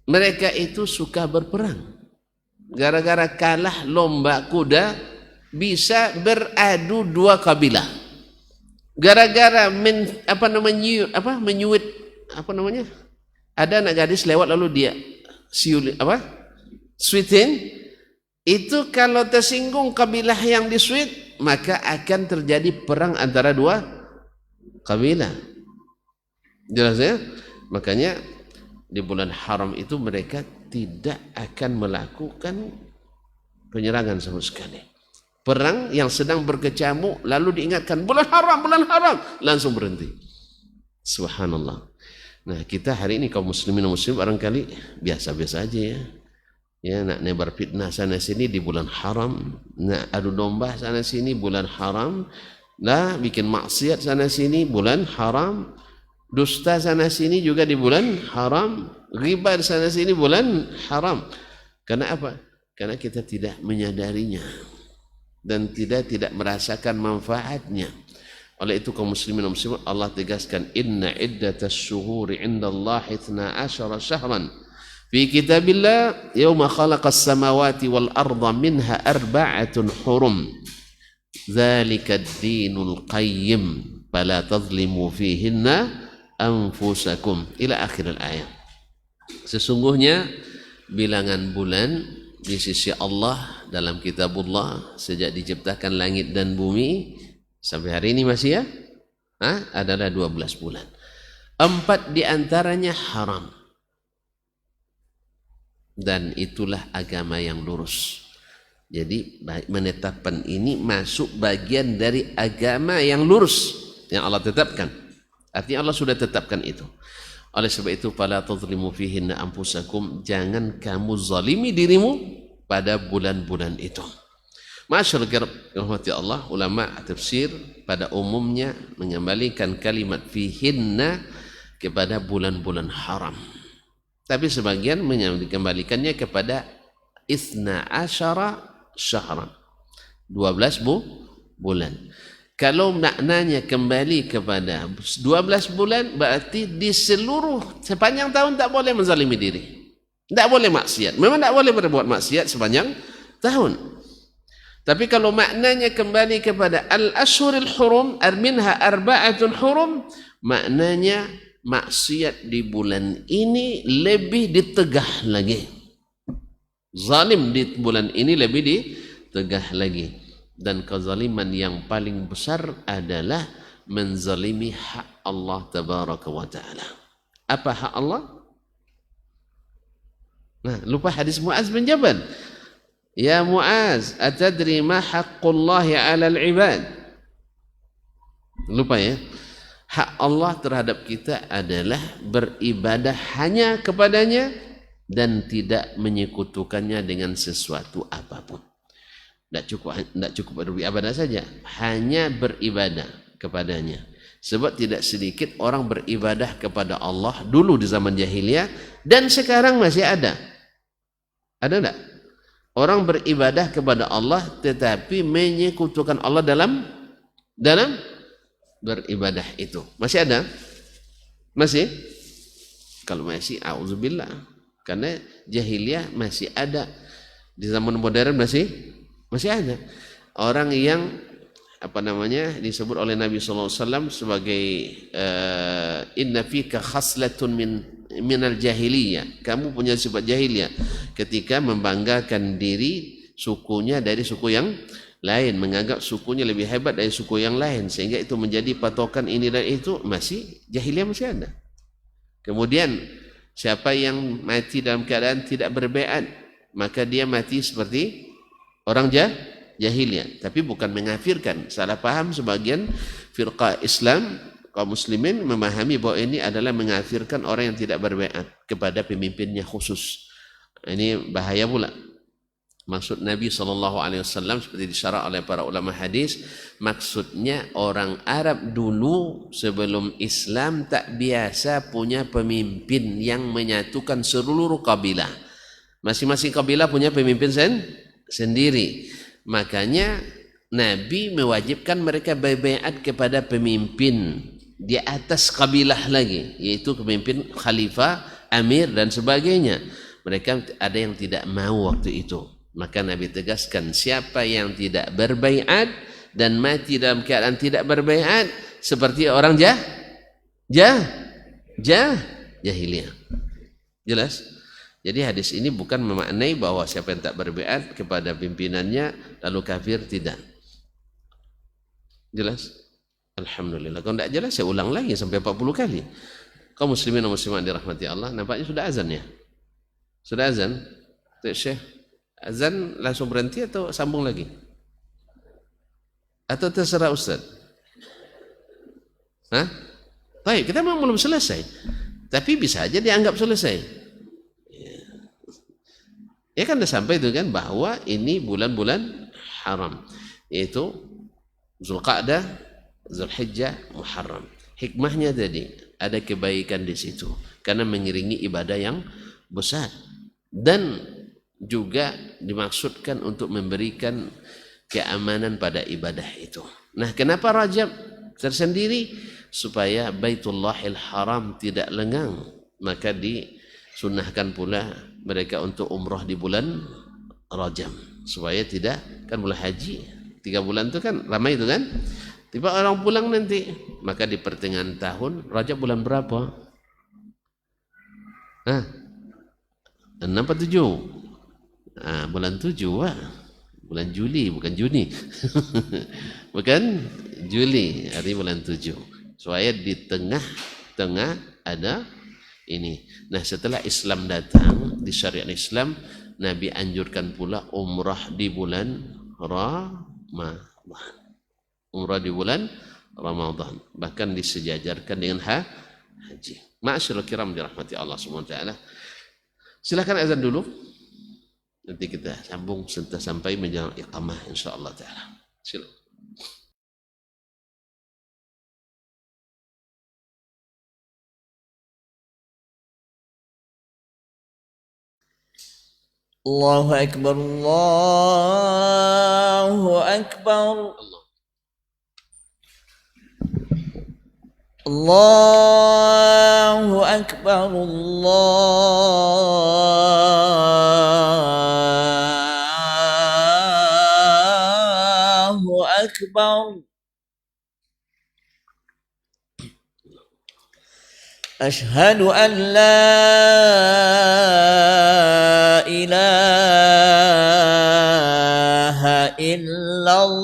mereka itu suka berperang. Gara-gara kalah lomba kuda bisa beradu dua kabilah. Gara-gara menyuit ada anak gadis lewat lalu dia sweetin, itu kalau tersinggung kabilah yang disuit maka akan terjadi perang antara dua kabilah. Jelas ya? Makanya di bulan haram itu mereka tidak akan melakukan penyerangan sama sekali. Perang yang sedang berkecamuk lalu diingatkan bulan haram, langsung berhenti. Subhanallah. Nah, kita hari ini kaum muslimin dan muslim barangkali biasa-biasa aja ya. Ya, nak nebar fitnah sana sini di bulan haram, nak adu domba sana sini bulan haram, lah bikin maksiat sana sini bulan haram, dusta sana sini juga di bulan haram, riba sana sini bulan haram. Karena apa? Karena kita tidak menyadarinya dan tidak merasakan manfaatnya. Oleh itu kaum muslimin dan muslimat, Allah tegaskan inna iddatas syuhuri indallahi 12 syahran fi kitabillah yauma khalaqas samawati wal arda minha arba'atun hurum dzalika ad-dinul qayyim fala tadhlimu fihinna anfusakum ila akhir ayat. Sesungguhnya bilangan bulan di sisi Allah dalam kitabullah sejak diciptakan langit dan bumi sampai hari ini masih ya adalah 12 bulan. 4 diantaranya haram, dan itulah agama yang lurus. Jadi menetapkan ini masuk bagian dari agama yang lurus yang Allah tetapkan. Artinya Allah sudah tetapkan itu. Oleh sebab itu fala tadhlimu fihinna anfusakum, jangan kamu zalimi dirimu pada bulan-bulan itu. Masyaallah rahmati Allah, ulama tafsir pada umumnya mengembalikan kalimat fihinna kepada bulan-bulan haram. Tapi sebagian mengembalikannya kepada 12 syahran, 12 bulan. Kalau maknanya kembali kepada 12 bulan, berarti di seluruh sepanjang tahun tak boleh menzalimi diri, tak boleh maksiat. Memang tak boleh berbuat maksiat sepanjang tahun. Tapi kalau maknanya kembali kepada al-ashhurul hurum minha arba'atun hurum, maknanya maksiat di bulan ini lebih ditegah lagi. Zalim di bulan ini lebih ditegah lagi. Dan kezaliman yang paling besar adalah menzalimi hak Allah tabaraka wa ta'ala. Apa hak Allah? Nah, lupa hadis Muaz bin Jabal. Ya Muaz, atadri ma haqqullahi 'alal 'ibad? Lupa ya. Hak Allah terhadap kita adalah beribadah hanya kepadanya dan tidak menyekutukannya dengan sesuatu apapun. Tidak cukup beribadah saja, hanya beribadah kepadanya. Sebab tidak sedikit orang beribadah kepada Allah dulu di zaman jahiliyah dan sekarang masih ada. Ada tidak? Orang beribadah kepada Allah tetapi menyekutukan Allah dalam beribadah itu. Masih ada? Masih? Kalau masih, auzubillah. Karena jahiliyah masih ada. Di zaman modern masih ada orang yang disebut oleh Nabi SAW sebagai inna fika khaslatun minal jahiliyah, kamu punya sifat jahiliyah, ketika membanggakan diri sukunya dari suku yang lain, menganggap sukunya lebih hebat dari suku yang lain, sehingga itu menjadi patokan ini dan itu. Masih jahiliyah masih ada. Kemudian siapa yang mati dalam keadaan tidak berbaiat, maka dia mati seperti orang jahiliyah, tapi bukan mengafirkan. Salah paham sebagian firqah Islam, kaum muslimin memahami bahwa ini adalah mengafirkan orang yang tidak berbaiat kepada pemimpinnya khusus. Ini bahaya pula. Maksud Nabi SAW seperti disyarah oleh para ulama hadis, maksudnya orang Arab dulu sebelum Islam tak biasa punya pemimpin yang menyatukan seluruh kabilah. Masing-masing kabilah punya pemimpin sendiri. Makanya Nabi mewajibkan mereka berbaiat kepada pemimpin di atas kabilah lagi, yaitu pemimpin khalifah, amir dan sebagainya. Mereka ada yang tidak mau waktu itu. Maka Nabi tegaskan, siapa yang tidak berbaiat dan mati dalam keadaan tidak berbaiat seperti orang jahiliyah. Jelas? Jadi hadis ini bukan memaknai bahwa siapa yang tak berbaiat kepada pimpinannya lalu kafir, tidak. Jelas? Alhamdulillah. Kalau tidak jelas saya ulang lagi sampai 40 kali. Kaum muslimin dan muslimat dirahmati Allah, nampaknya sudah azan ya? Sudah azan? Syekh, azan langsung berhenti atau sambung lagi? Atau terserah Ustaz? Hah? Baik, kita memang belum selesai. Tapi bisa aja dianggap selesai. Ya kan sudah sampai itu kan bahwa ini bulan-bulan haram. Yaitu Zulqa'dah, Zulhijjah, Muharram. Hikmahnya tadi ada kebaikan di situ karena mengiringi ibadah yang besar dan juga dimaksudkan untuk memberikan keamanan pada ibadah itu. Nah, kenapa Rajab tersendiri? Supaya Baitullahil Haram tidak lengang, maka disunahkan pula mereka untuk umrah di bulan Rajab supaya tidak, kan bulan haji 3 bulan itu kan ramai itu kan. Tiba orang pulang nanti, maka di pertengahan tahun, Rajab bulan berapa? 6 atau 7? Bulan 7 wah. Bulan Juli, bukan Juni. Bukan Juli, hari bulan 7. Supaya di tengah-tengah ada ini. Nah, setelah Islam datang, di syariat Islam, Nabi anjurkan pula umrah di bulan Ramadan. Umrah di bulan Ramadan, bahkan disejajarkan dengan haji. Ma'asyiral kiram dirahmati Allah Subhanahu wa taala. Silakan azan dulu. Nanti kita sambung sampai menjelang iqamah insyaallah taala. Silakan. Allahu akbar, Allahu akbar. Allahu akbar, Allahu akbar. Ashhadu an la ilaha illallah.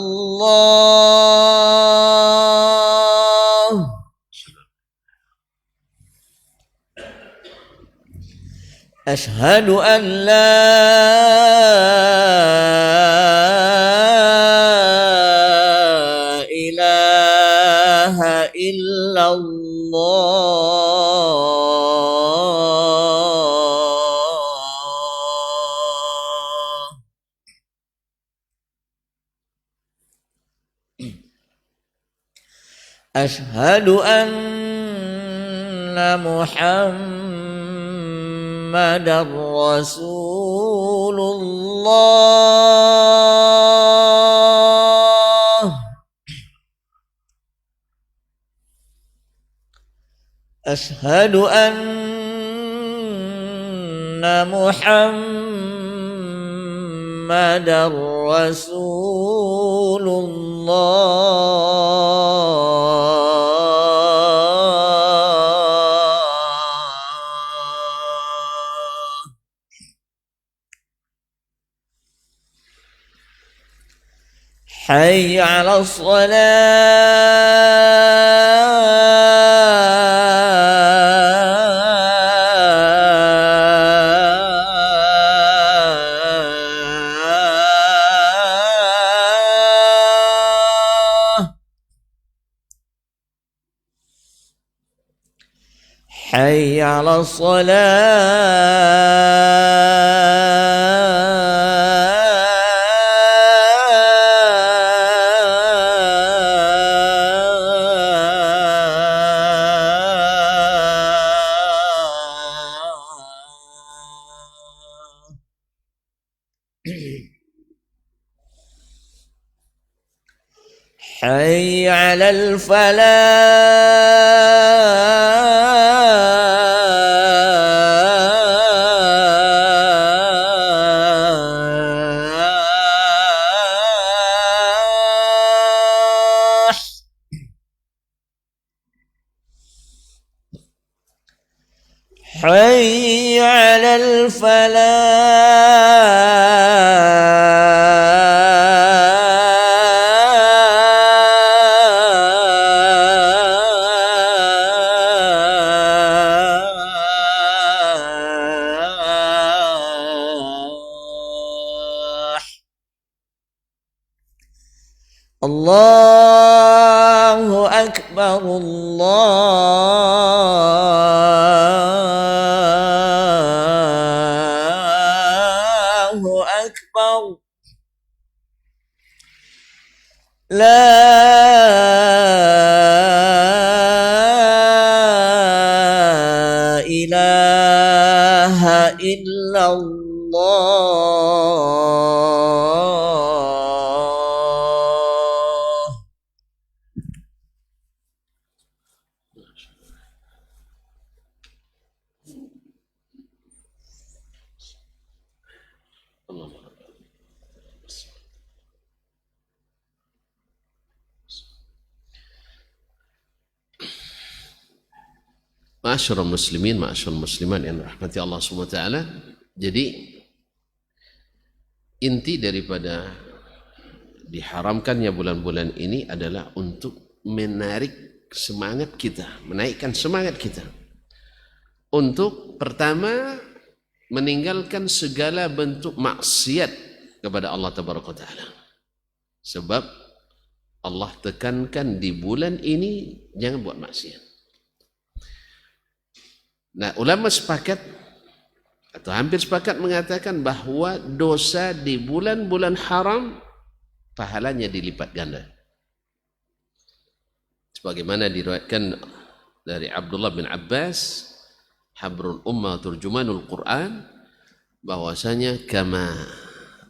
Ashhadu an la ilaha illallah. Ashhadu anna Muhammadar Rasulullah. Ashhadu anna Muhammadar Rasulullah. Hayya 'ala shalah. Hayya 'ala shalah. Hayya 'alal falah. Hayya 'alal falah. Allahu Akbar, Allahu Akbar. La ilaha illallah. Ma'asyiral muslimin, ma'asyiral muslimat yang rahmati Allah SWT. Jadi inti daripada diharamkannya bulan-bulan ini adalah untuk menarik semangat kita, menaikkan semangat kita untuk pertama meninggalkan segala bentuk maksiat kepada Allah Tabaraka Ta'ala. Sebab Allah tekankan di bulan ini jangan buat maksiat. Nah, ulama sepakat atau hampir sepakat mengatakan bahwa dosa di bulan-bulan haram pahalanya dilipat ganda. Sebagaimana diriwayatkan dari Abdullah bin Abbas, habrul ummah turjumanul Quran, bahwasanya kama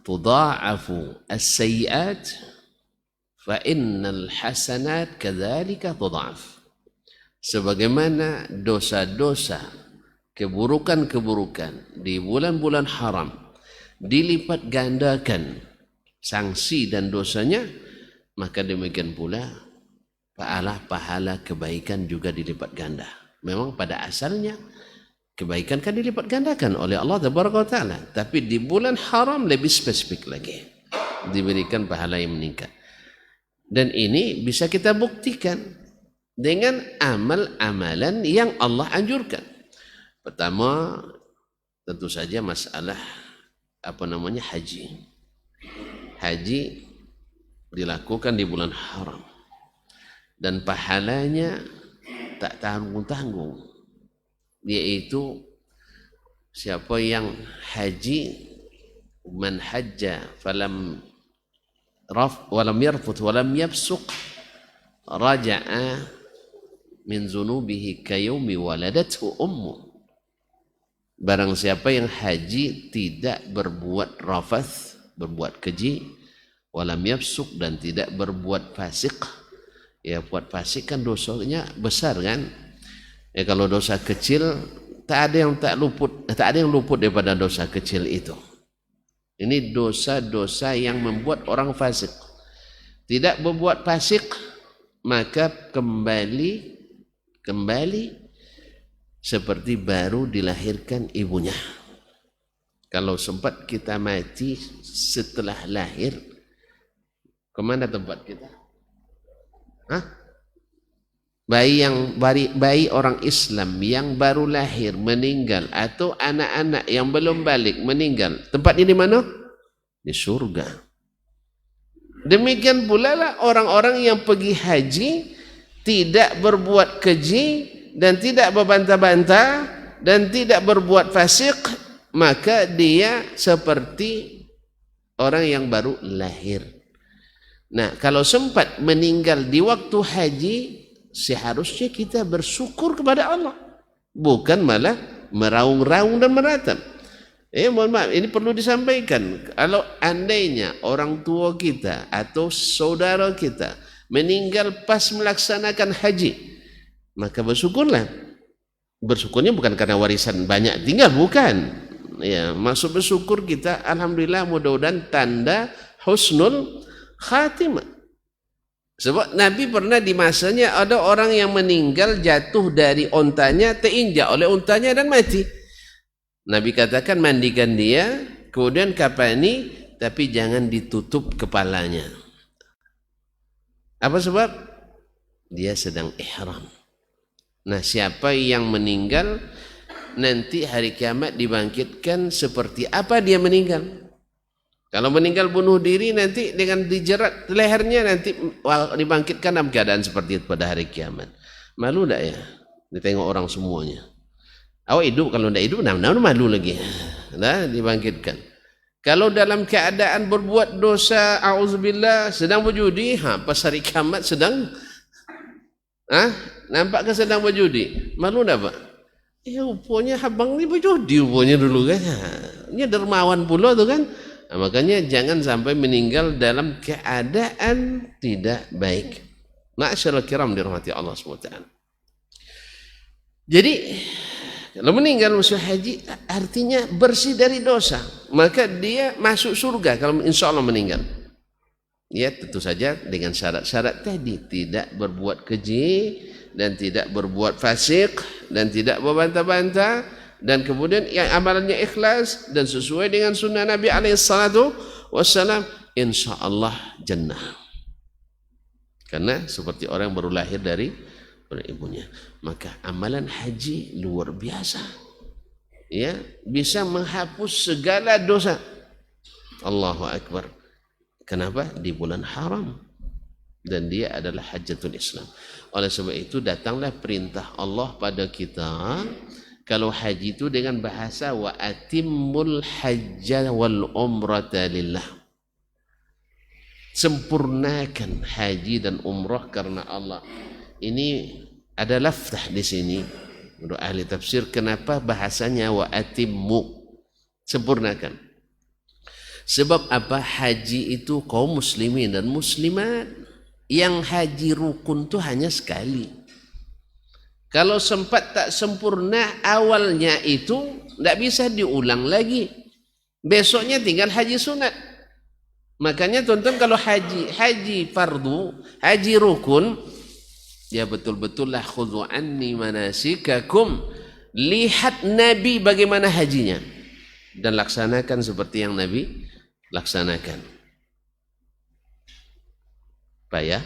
tudha'afu as-sayyi'at fa innal hasanat kadzalika tudha'af. Sebagaimana dosa-dosa, keburukan-keburukan di bulan-bulan haram dilipat gandakan sanksi dan dosanya, maka demikian pula pahala kebaikan juga dilipat ganda. Memang pada asalnya kebaikan kan dilipat gandakan oleh Allah Taala, tapi di bulan haram lebih spesifik lagi, diberikan pahala yang meningkat. Dan ini bisa kita buktikan dengan amal-amalan yang Allah anjurkan. Pertama, tentu saja masalah haji. Haji dilakukan di bulan haram dan pahalanya tak tanggung-tanggung, yaitu siapa yang haji, man hajja falam walam yarfut walam yafsuq raja'a min zunubihi kayaumi waladathu ummu. Barang siapa yang haji tidak berbuat rafath, berbuat keji, walam yafsuk, dan tidak berbuat fasik. Ya, buat fasik kan dosanya besar kan. Ya, kalau dosa kecil tak ada yang luput daripada dosa kecil itu. Ini dosa-dosa yang membuat orang fasik. Tidak berbuat fasik, maka kembali seperti baru dilahirkan ibunya. Kalau sempat kita mati setelah lahir, kemana tempat kita? Bayi orang Islam yang baru lahir meninggal, atau anak-anak yang belum balik meninggal, tempatnya di mana? Di surga. Demikian pula lah orang-orang yang pergi haji tidak berbuat keji dan tidak berbantah-bantah dan tidak berbuat fasik, maka dia seperti orang yang baru lahir. Nah, kalau sempat meninggal di waktu haji, seharusnya kita bersyukur kepada Allah, bukan malah meraung-raung dan meratap. Mohon maaf, ini perlu disampaikan. Kalau andainya orang tua kita atau saudara kita meninggal pas melaksanakan haji, maka bersyukurlah. Bersyukurnya bukan karena warisan banyak tinggal, bukan. Ya, maksud bersyukur kita, alhamdulillah, mudah-mudahan tanda husnul khatimah. Sebab Nabi pernah di masanya ada orang yang meninggal jatuh dari ontanya, terinjak oleh ontanya dan mati. Nabi katakan mandikan dia, kemudian kafani, tapi jangan ditutup kepalanya. Apa sebab? Dia sedang ihram. Nah, siapa yang meninggal nanti hari kiamat dibangkitkan seperti apa dia meninggal? Kalau meninggal bunuh diri nanti dengan dijerat lehernya nanti dibangkitkan dalam keadaan seperti itu pada hari kiamat. Malu tak ya? Ditengok orang semuanya. Awak hidup, kalau tidak hidup, nah malu lagi. Nah, dibangkitkan. Kalau dalam keadaan berbuat dosa, auzubillah, sedang berjudi, pas hari kiamat sedang, nampak ke sedang berjudi? Malu tak Pak? Rupanya abang ni berjudi rupanya dulu kan. Ini dermawan pula tu kan. Nah, makanya jangan sampai meninggal dalam keadaan tidak baik. Ma'asyiral kiram dirahmati Allah SWT. Jadi kalau meninggal musuh haji artinya bersih dari dosa, maka dia masuk surga kalau insya Allah meninggal. Ya tentu saja dengan syarat-syarat tadi, tidak berbuat keji dan tidak berbuat fasik dan tidak berbantah-bantah, dan kemudian yang amalannya ikhlas dan sesuai dengan sunnah Nabi SAW, insya Allah jannah. Karena seperti orang baru lahir dari ibunya. Maka amalan haji luar biasa, ya, bisa menghapus segala dosa. Allahu Akbar. Kenapa? Di bulan haram, dan dia adalah hajjatul Islam. Oleh sebab itu datanglah perintah Allah pada kita, kalau haji itu dengan bahasa wa atimmul hajja wal umrata lillah, sempurnakan haji dan umrah karena Allah. Ini ada laftah di sini menurut ahli tafsir, kenapa bahasanya wa atimmu, sempurnakan. Sebab apa? Haji itu kaum muslimin dan muslimat yang haji rukun itu hanya sekali. Kalau sempat tak sempurna awalnya itu tidak bisa diulang lagi, besoknya tinggal haji sunat. Makanya tuan-tuan kalau haji fardu, haji rukun, ya betul-betul lah khudhu anni manasikakum, lihat Nabi bagaimana hajinya dan laksanakan seperti yang Nabi laksanakan. Payah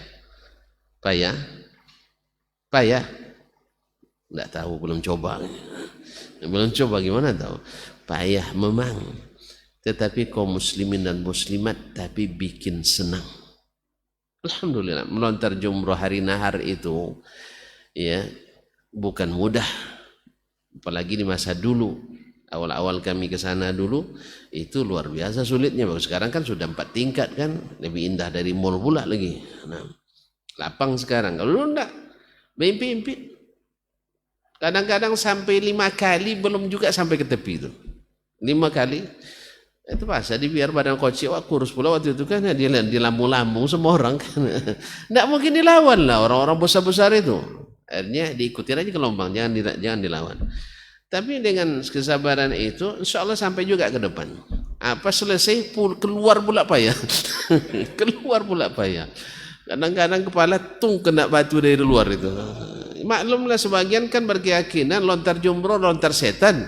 tidak tahu, belum coba gimana tahu. Payah memang, tetapi kaum muslimin dan muslimat tapi bikin senang. Alhamdulillah, melontar jumrah hari nahar itu ya bukan mudah, apalagi di masa dulu. Awal-awal kami ke sana dulu itu luar biasa sulitnya. Sekarang kan sudah 4 tingkat kan, lebih indah dari mall pula lagi. Nah, lapang sekarang. Kalau dulu enggak, mimpi-mimpi. Kadang-kadang sampai 5 kali belum juga sampai ke tepi itu. 5 kali. Itu pasal dibiar badan kocik, kurus pula waktu itu kan, dia dilambung-lambung semua orang kan. Tidak mungkin dilawan lah orang-orang besar-besar itu. Akhirnya diikuti aja gelombang, jangan dilawan. Tapi dengan kesabaran itu, insya Allah sampai juga ke depan. Apa selesai keluar pula payah, keluar pula payah. Kadang-kadang kepala kena batu dari luar itu. Maklumlah sebagian kan berkeyakinan lontar jumroh, lontar setan.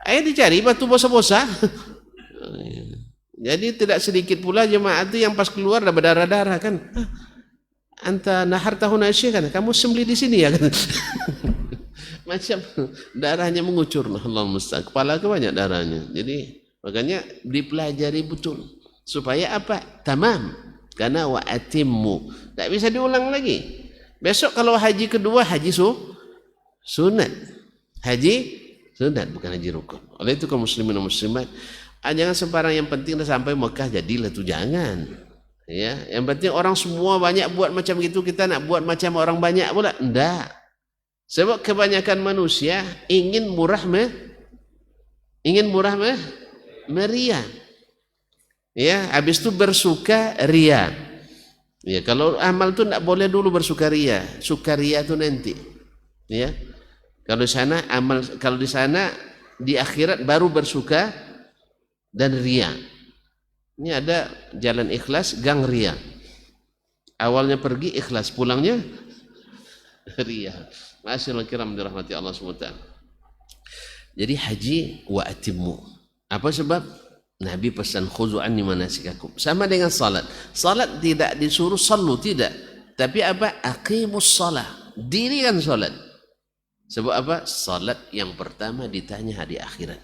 Ayo dicari batu bosa-bosa. Jadi tidak sedikit pula jemaah itu yang pas keluar ada berdarah-darah kan. Anta nahar tahun Aisyah kan, kamu sembelih di sini ya kan. Macam darahnya mengucur, Allah musta'an. Kepala ke banyak darahnya. Jadi makanya dipelajari betul supaya apa? Tamam. Karena wa atimmu, tak bisa diulang lagi. Besok kalau haji kedua, haji sunat. Haji sunat, bukan haji rukun. Oleh itu kaum muslimin dan muslimat, jangan sembarang yang penting dah sampai Mekah jadilah tu, jangan. Ya, yang penting orang semua banyak buat macam itu, kita nak buat macam orang banyak pula. Enggak. Sebab kebanyakan manusia ingin murah meriah. Ya, habis itu bersuka ria. Ya, kalau amal tu tak boleh dulu bersuka ria. Suka ria tu nanti. Ya. Kalau di sana amal, kalau di sana di akhirat baru bersuka dan ria. Ini ada jalan ikhlas, gang ria. Awalnya pergi ikhlas, pulangnya ria. Ma'asyiral kiram dirahmati Allah SWT. Jadi haji wa atimmu. Apa sebab? Nabi pesan khudhu anni manasikakum. Sama dengan salat. Salat tidak disuruh sallu, tidak. Tapi apa? Aqimus salah. Dirikan salat. Sebab apa? Salat yang pertama ditanya di akhirat.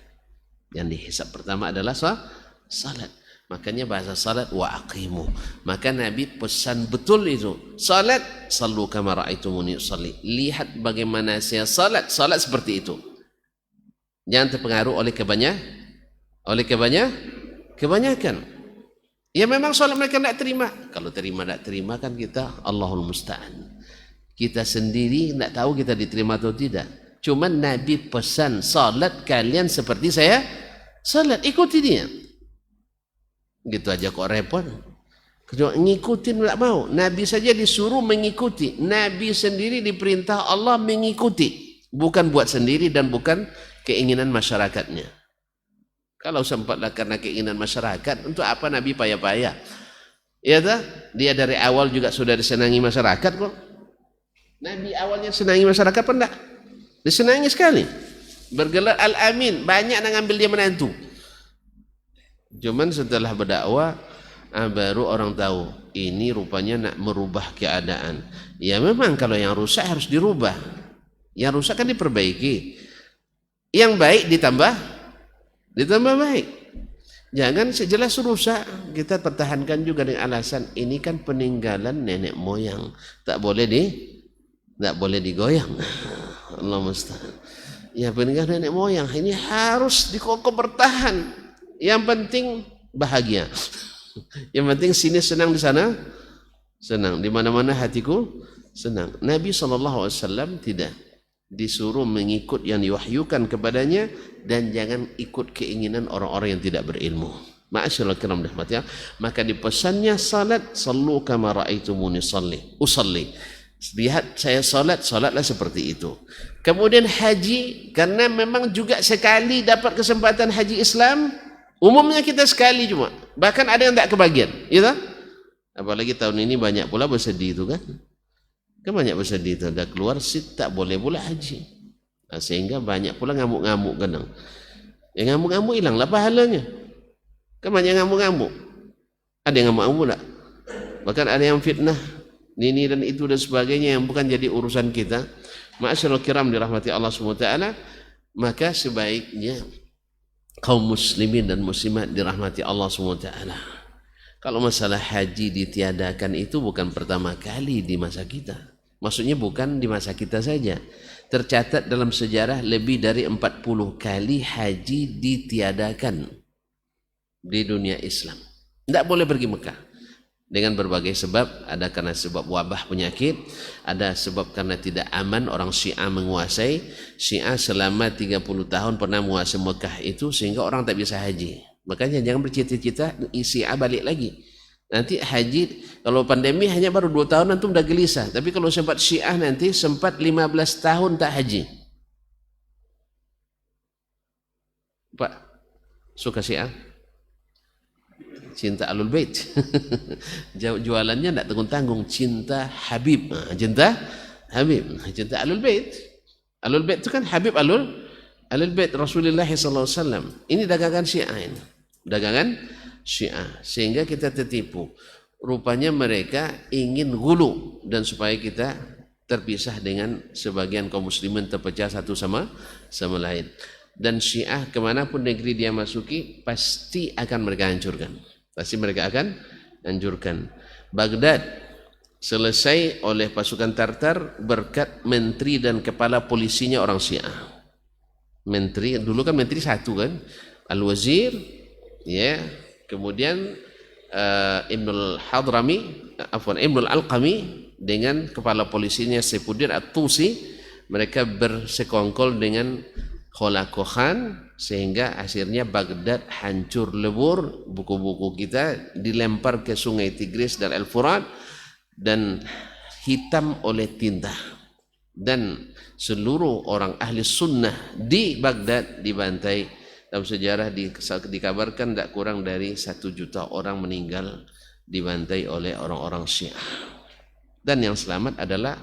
Yang dihisab pertama adalah salat. Makanya bahasa salat wa aqimu. Maka Nabi pesan betul itu. Salat, sallu kama ra'aitumuni usalli. Lihat bagaimana saya salat, salat seperti itu. Jangan terpengaruh oleh kebanyakan. Ya memang salat mereka tidak terima. Kalau terima tidak terima kan kita Allahul Musta'an. Kita sendiri tidak tahu kita diterima atau tidak. Cuma Nabi pesan salat kalian seperti saya salat, ikuti dia. Gitu aja kok repot. Kalau ngikutin tidak mau. Nabi saja disuruh mengikuti. Nabi sendiri diperintah Allah mengikuti. Bukan buat sendiri dan bukan keinginan masyarakatnya. Kalau sempatlah karena keinginan masyarakat, untuk apa Nabi payah-payah? Ya tak? Dia dari awal juga sudah disenangi masyarakat kok. Nabi awalnya senangi masyarakat pun enggak? Disenangi sekali. Bergelar Al-Amin. Banyak yang ngambil dia menantu. Cuman setelah berdakwah baru orang tahu ini rupanya nak merubah keadaan. Ya memang kalau yang rusak harus dirubah. Yang rusak kan diperbaiki. Yang baik ditambah baik. Jangan sejelas rusak kita pertahankan juga dengan alasan ini kan peninggalan nenek moyang, tak boleh digoyang. Allah musta'an. Ya peninggalan nenek moyang ini harus dikokoh bertahan. Yang penting bahagia. Yang penting sini senang, di sana senang, di mana-mana hatiku senang. Nabi SAW tidak disuruh mengikut yang diwahyukan kepadanya dan jangan ikut keinginan orang-orang yang tidak berilmu. Ma'asyiral kiram rahmatullah. Maka dipesannya salat, sallu kama ra'aitumuni usalli. Lihat saya salat, salatlah seperti itu. Kemudian haji, karena memang juga sekali dapat kesempatan haji Islam. Umumnya kita sekali cuma, bahkan ada yang tak kebagian, gitu. Apalagi tahun ini banyak pula bersedih itu kan. Kan banyak bersedih itu, dah keluar sit tak boleh pula haji. Nah, sehingga banyak pula ngamuk-ngamuk kadang. Yang ngamuk-ngamuk hilanglah pahalanya. Kan banyak ngamuk-ngamuk. Ada yang ngamuk-ngamuk tak? Bahkan ada yang fitnah, ini dan itu dan sebagainya yang bukan jadi urusan kita. Ma'asyiral kiram dirahmati Allah SWT, maka sebaiknya kaum muslimin dan muslimat dirahmati Allah SWT. Kalau masalah haji ditiadakan itu bukan pertama kali di masa kita. Maksudnya bukan di masa kita saja. Tercatat dalam sejarah lebih dari 40 kali haji ditiadakan di dunia Islam. Tidak boleh pergi Mekah. Dengan berbagai sebab, ada karena sebab wabah penyakit, ada sebab karena tidak aman orang Syiah menguasai. Syiah selama 30 tahun pernah menguasai Mekah itu sehingga orang tak bisa haji. Makanya jangan bercita-cita Syiah balik lagi. Nanti haji, kalau pandemi hanya baru 2 tahun nanti udah gelisah. Tapi kalau sempat Syiah nanti sempat 15 tahun tak haji. Pak, suka Syiah? Cinta Ahlul Bait. Jualannya tidak tanggung-tanggung, cinta Habib. Cinta Habib, cinta Ahlul Bait. Ahlul Bait itu kan Habib Ahlul Bait Rasulullah SAW. Ini dagangan Syiah ini. Dagangan Syiah. Sehingga kita tertipu. Rupanya mereka ingin gulu dan supaya kita terpisah dengan sebagian kaum muslimin, terpecah satu sama lain. Dan Syiah kemanapun negeri dia masuki pasti akan mereka hancurkan. Pasti mereka akan hancurkan. Baghdad selesai oleh pasukan Tartar berkat menteri dan kepala polisinya orang Syiah. Menteri, dulu kan menteri satu kan, Al-Wazir, ya, kemudian Ibnul Alqami dengan kepala polisinya Saifuddin At-Tusi, mereka bersekongkol dengan Kholako Khan sehingga akhirnya Baghdad hancur lebur, buku-buku kita dilempar ke sungai Tigris dan Al-Furat dan hitam oleh tinta, dan seluruh orang ahli sunnah di Baghdad dibantai. Dalam sejarah dikabarkan tidak kurang dari 1 juta orang meninggal dibantai oleh orang-orang Syiah, dan yang selamat adalah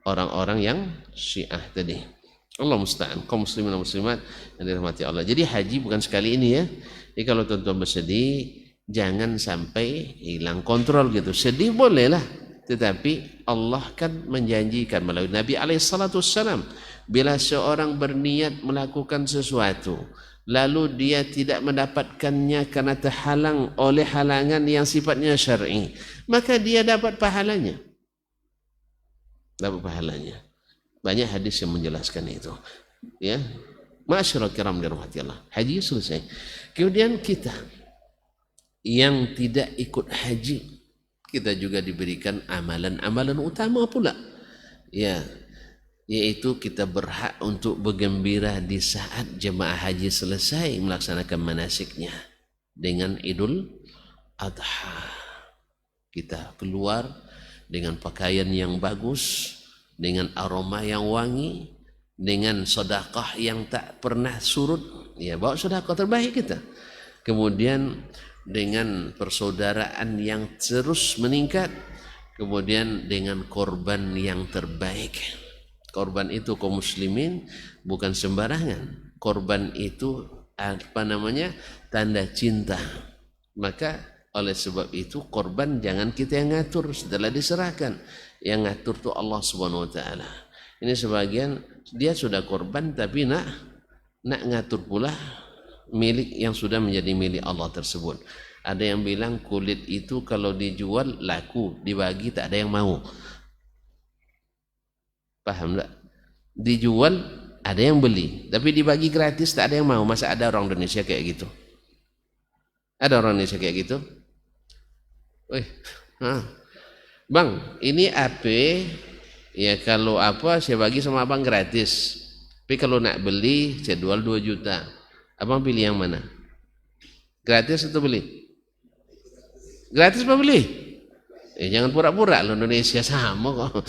orang-orang yang Syiah tadi. Allah musta'an, kaum muslimin dan muslimat yang dirahmati Allah. Jadi haji bukan sekali ini ya. Jadi kalau tuan-tuan bersedih, jangan sampai hilang kontrol gitu. Sedih bolehlah, tetapi Allah kan menjanjikan melalui Nabi alaihissalatu wassalam, bila seorang berniat melakukan sesuatu, lalu dia tidak mendapatkannya karena terhalang oleh halangan yang sifatnya syar'i, maka dia dapat pahalanya. Dapat pahalanya. Banyak hadis yang menjelaskan itu. Ya, ma'asyiral kiram dirahmati Allah. Haji selesai. Kemudian kita yang tidak ikut haji, kita juga diberikan amalan-amalan utama pula. Ya, yaitu kita berhak untuk bergembira di saat jemaah haji selesai melaksanakan manasiknya dengan Idul Adha. Kita keluar dengan pakaian yang bagus, dengan aroma yang wangi, dengan sedekah yang tak pernah surut. Ya, bawa sedekah terbaik kita. Kemudian dengan persaudaraan yang terus meningkat, kemudian dengan korban yang terbaik. Korban itu kaum muslimin bukan sembarangan. Korban itu tanda cinta. Maka oleh sebab itu korban jangan kita yang ngatur setelah diserahkan. Yang ngatur itu Allah Subhanahu wa taala. Ini sebagian dia sudah korban tapi nak ngatur pula milik yang sudah menjadi milik Allah tersebut. Ada yang bilang kulit itu kalau dijual laku, dibagi tak ada yang mau. Paham tak? Dijual ada yang beli, tapi dibagi gratis tak ada yang mau. Masa ada orang Indonesia kayak gitu? Ada orang Indonesia kayak gitu? Bang, ini AP ya, kalau apa saya bagi sama abang gratis. Tapi kalau nak beli saya jual 2 juta. Abang pilih yang mana? Gratis atau beli? Gratis apa beli? Jangan pura-pura, lo Indonesia sama kok.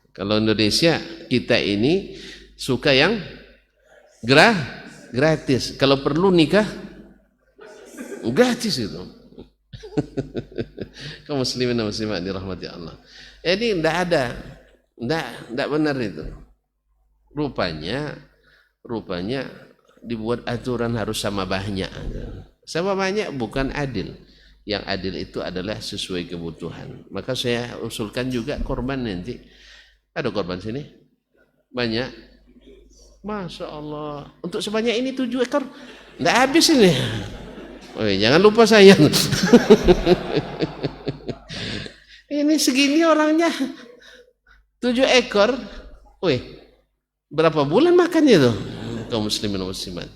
Kalau Indonesia kita ini suka yang gratis. Kalau perlu nikah gratis itu. Kaum muslimin dan muslimat dirahmati Allah. Ini tidak benar itu. Rupanya dibuat aturan harus sama banyak. Sama banyak bukan adil. Yang adil itu adalah sesuai kebutuhan. Maka saya usulkan juga korban nanti. Ada korban sini? Banyak. Masya Allah. Untuk sebanyak ini 7 ekor. Tidak habis ini. Jangan lupa saya. Ini segini orangnya. 7 ekor. Berapa bulan makannya tuh? Kaum muslimin dan muslimat.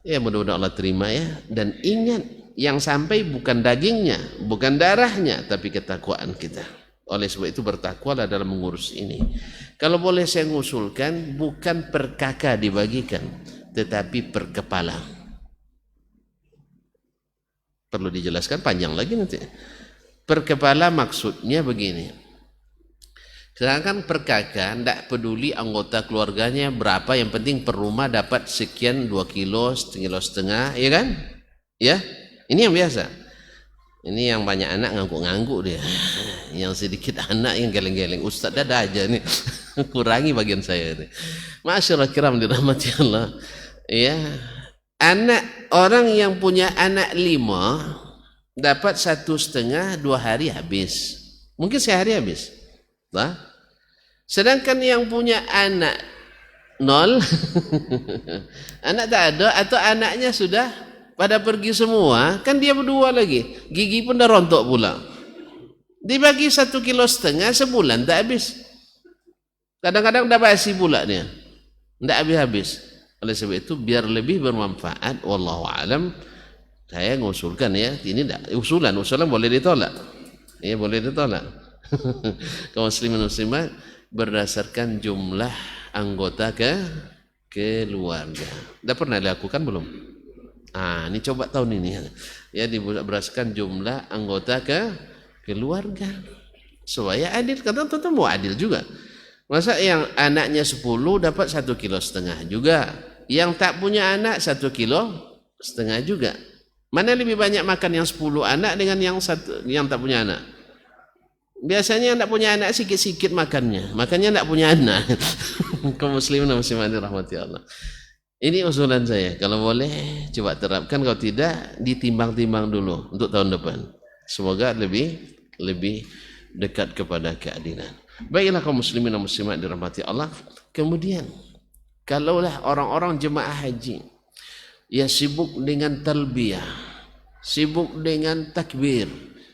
Ya, mudah-mudahan Allah terima ya. Dan ingat, yang sampai bukan dagingnya, bukan darahnya, tapi ketakwaan kita. Oleh sebab itu bertakwalah dalam mengurus ini. Kalau boleh saya mengusulkan, bukan per kakak dibagikan, tetapi per kepala. Perlu dijelaskan panjang lagi nanti. Per kepala maksudnya begini. Sedangkan per kakak tidak peduli anggota keluarganya berapa, yang penting per rumah dapat sekian, 2 kilo, 1,5 kilo, ya kan? Ya, ini yang biasa. Ini yang banyak anak ngangguk-ngangguk dia. Yang sedikit anak yang geleng-geleng. Ustaz ada aja nih. Kurangi bagian saya ini. Masyaallah kiram dirahmati Allah. Ya, orang yang punya anak 5 dapat 1,5, 2 hari habis. Mungkin sehari habis. Nah, sedangkan yang punya anak 0, anak tak ada atau anaknya sudah pada pergi semua, kan dia berdua lagi, gigi pun dah rontok pula. Dibagi 1,5 kilo sebulan tak habis. Kadang-kadang dah basi pula dia, tak habis-habis. Oleh sebab itu biar lebih bermanfaat, wallahu alam, saya mengusulkan ya, ini usulan boleh ditolak. Ya, boleh ditolak. Kaum muslimin muslimat berdasarkan jumlah anggota keluarga. Dah pernah dilakukan belum? Ini coba tahun ini ya, berdasarkan jumlah anggota keluarga supaya adil. Karena tentu mau adil juga. Masa yang anaknya 10 dapat 1,5 kilo juga, yang tak punya anak 1,5 kilo juga. Mana lebih banyak makan yang 10 anak dengan yang tak punya anak? Biasanya yang tak punya anak sikit-sikit makannya tak punya anak. Kaum muslimin dan muslimat dirahmati Allah. Ini usulan saya, kalau boleh coba terapkan, kalau tidak ditimbang-timbang dulu untuk tahun depan. Semoga lebih dekat kepada keadilan. Baiklah kaum muslimin dan muslimat dirahmati Allah. Kemudian kalaulah orang-orang jemaah haji ya sibuk dengan talbiyah, sibuk dengan takbir,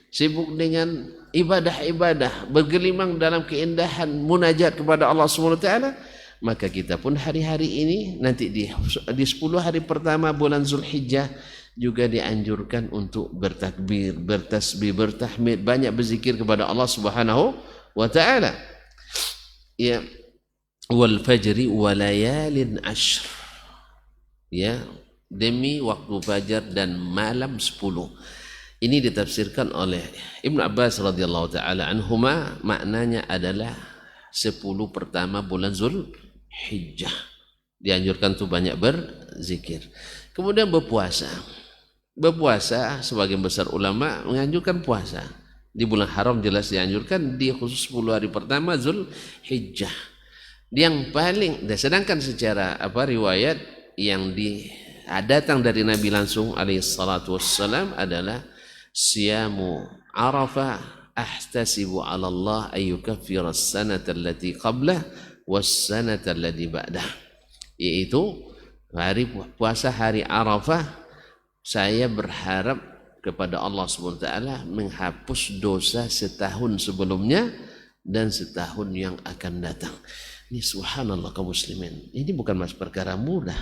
sibuk dengan ibadah-ibadah, bergelimang dalam keindahan munajat kepada Allah SWT, maka kita pun hari-hari ini nanti di 10 hari pertama bulan Zulhijjah juga dianjurkan untuk bertakbir, bertasbih, bertahmid, banyak berzikir kepada Allah Subhanahu wa taala. Ya, wal fajri wa layalin ashr. Ya, demi waktu fajar dan malam 10. Ini ditafsirkan oleh Ibnu Abbas radhiyallahu taala anhuma, maknanya adalah 10 pertama bulan Zulhijjah. Dianjurkan tuh banyak berzikir. Kemudian berpuasa. Berpuasa, sebagian besar ulama menganjurkan puasa. Di bulan haram jelas dianjurkan, di khusus 10 hari pertama Zulhijjah. Yang paling, sedangkan secara riwayat yang datang dari Nabi langsung alaihi salatu wassalam adalah siyamu Arafah ahtasibu 'ala Allah ay yukaffira as-sanata allati qablah was-sanata allati ba'dah. Yaitu hari puasa hari Arafah, saya berharap kepada Allah SWT menghapus dosa setahun sebelumnya dan setahun yang akan datang. Ini subhanallah kaum muslimin, ini bukan perkara mudah.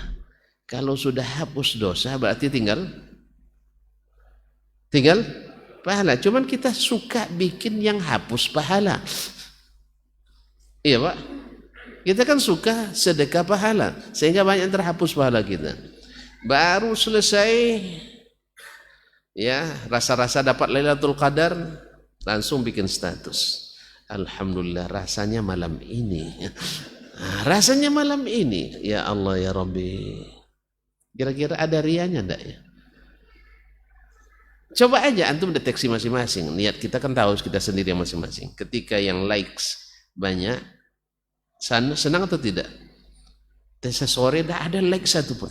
Kalau sudah hapus dosa berarti tinggal pahala. Cuman kita suka bikin yang hapus pahala. Iya Pak, kita kan suka sedekah pahala sehingga banyak terhapus pahala kita. Baru selesai ya rasa-rasa dapat Lailatul Qadar, langsung bikin status, alhamdulillah rasanya malam ini. Rasanya malam ini, ya Allah ya Rabbi. Kira-kira ada rianya enggak ya? Coba aja antum deteksi masing-masing. Niat kita kan tahu kita sendiri masing-masing. Ketika yang likes banyak, senang atau tidak? Tesa sore dah ada like satu pun.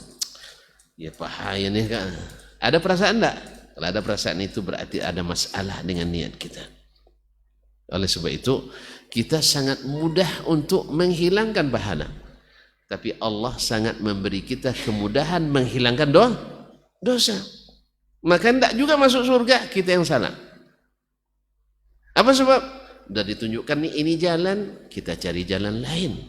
Ya bahaya nih kan. Ada perasaan enggak? Kalau ada perasaan itu berarti ada masalah dengan niat kita. Oleh sebab itu kita sangat mudah untuk menghilangkan pahala. Tapi Allah sangat memberi kita kemudahan menghilangkan dosa. Maka tidak juga masuk surga kita yang salah. Apa sebab? Sudah ditunjukkan nih ini jalan, kita cari jalan lain.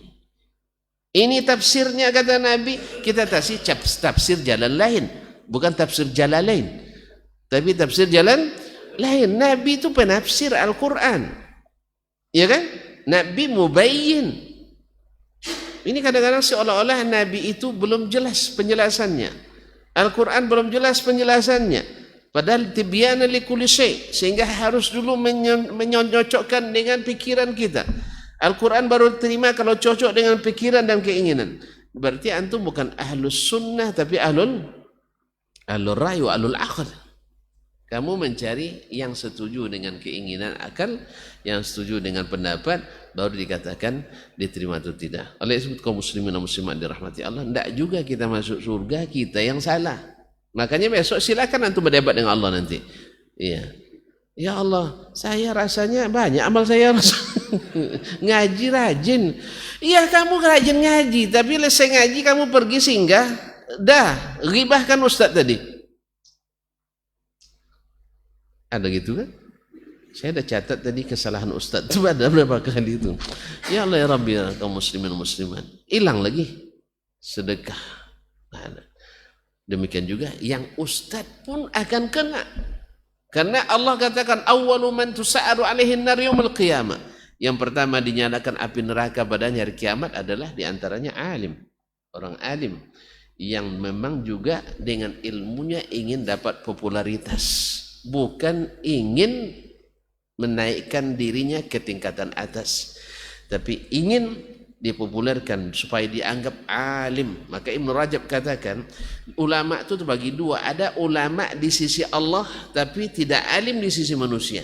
Ini tafsirnya kata Nabi, kita tafsir jalan lain, bukan tafsir jalan lain, tapi tafsir jalan lain. Nabi itu penafsir Al-Quran, ya kan? Nabi mubayyin. Ini kadang-kadang seolah-olah Nabi itu belum jelas penjelasannya, Al-Quran belum jelas penjelasannya, padahal tibyana likulli syai', sehingga harus dulu menyocokkan dengan pikiran kita. Al-Quran baru terima kalau cocok dengan pikiran dan keinginan. Berarti antum bukan ahlus sunnah tapi ahlul rai wa ahlul aql. Kamu mencari yang setuju dengan keinginan akal, yang setuju dengan pendapat, baru dikatakan diterima atau tidak. Oleh sebut kaum muslimin dan muslimat dirahmati Allah, tidak juga kita masuk surga kita yang salah. Makanya besok silakan antum berdebat dengan Allah nanti. Iya. Ya Allah, saya rasanya banyak amal saya ngaji rajin. Iya kamu rajin ngaji, tapi selesai ngaji kamu pergi singgah, dah ghibahkan ustaz tadi. Ada gitu kan? Saya ada catat tadi kesalahan ustaz itu ada berapa kali itu. Ya Allah ya Rabbi ya kaum muslimin muslimat. Hilang lagi sedekah. Demikian juga yang ustaz pun akan kena. Karena Allah katakan awwalu man tusa'aru alaihin nar yaumil qiyamah. Yang pertama dinyalakan api neraka padanya hari kiamat adalah diantaranya alim. Orang alim yang memang juga dengan ilmunya ingin dapat popularitas, bukan ingin menaikkan dirinya ke tingkatan atas, tapi ingin dipopulerkan supaya dianggap alim. Maka Ibn Rajab katakan ulama itu terbagi dua, ada ulama di sisi Allah tapi tidak alim di sisi manusia,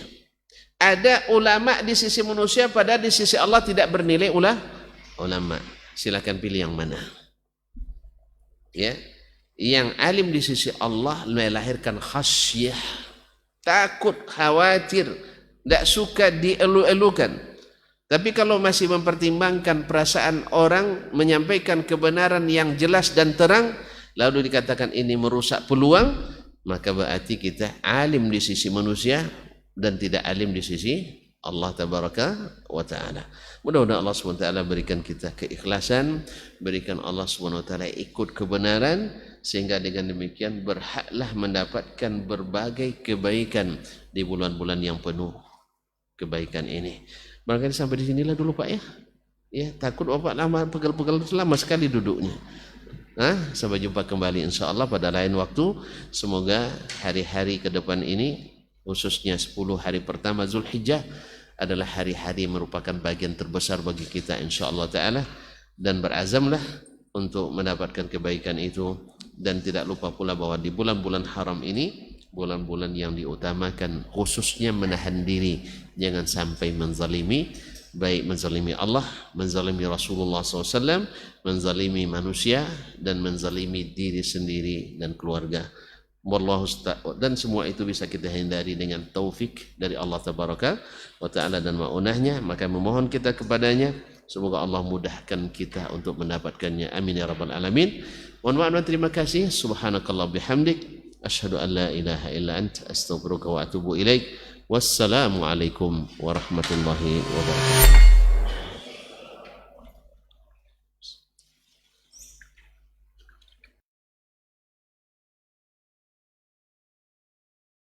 ada ulama di sisi manusia padahal di sisi Allah tidak bernilai ulama. Silakan pilih yang mana ya. Yang alim di sisi Allah melahirkan khasyah, takut, khawatir, tidak suka dielu-elukan. Tapi kalau masih mempertimbangkan perasaan orang, menyampaikan kebenaran yang jelas dan terang, lalu dikatakan ini merusak peluang, maka berarti kita alim di sisi manusia dan tidak alim di sisi Allah tabaraka wa ta'ala. Mudah-mudahan Allah SWT berikan kita keikhlasan, berikan Allah SWT ikut kebenaran, sehingga dengan demikian berhaklah mendapatkan berbagai kebaikan di bulan-bulan yang penuh kebaikan ini. Barangkali sampai di sinilah dulu Pak ya. Ya, takut Bapak lama pegel-pegel, lama sekali duduknya. Sampai jumpa kembali insyaallah pada lain waktu. Semoga hari-hari ke depan ini, khususnya 10 hari pertama Zulhijjah, adalah hari-hari merupakan bagian terbesar bagi kita insyaallah ta'ala, dan berazamlah untuk mendapatkan kebaikan itu. Dan tidak lupa pula bahwa di bulan-bulan haram ini, bulan-bulan yang diutamakan khususnya menahan diri jangan sampai menzalimi, baik menzalimi Allah, menzalimi Rasulullah SAW, menzalimi manusia, dan menzalimi diri sendiri dan keluarga. Wallahu dan semua itu bisa kita hindari dengan taufik dari Allah tabaraka wa ta'ala dan ma'unahnya. Maka memohon kita kepadanya, semoga Allah mudahkan kita untuk mendapatkannya. Amin ya rabbal alamin. Mohon maaf dan terima kasih. Subhanakallah bihamdik, asyhadu an la ilaha illa anta, astaghfiruka wa atubu ilaik. Wassalamualaikum warahmatullahi wabarakatuh.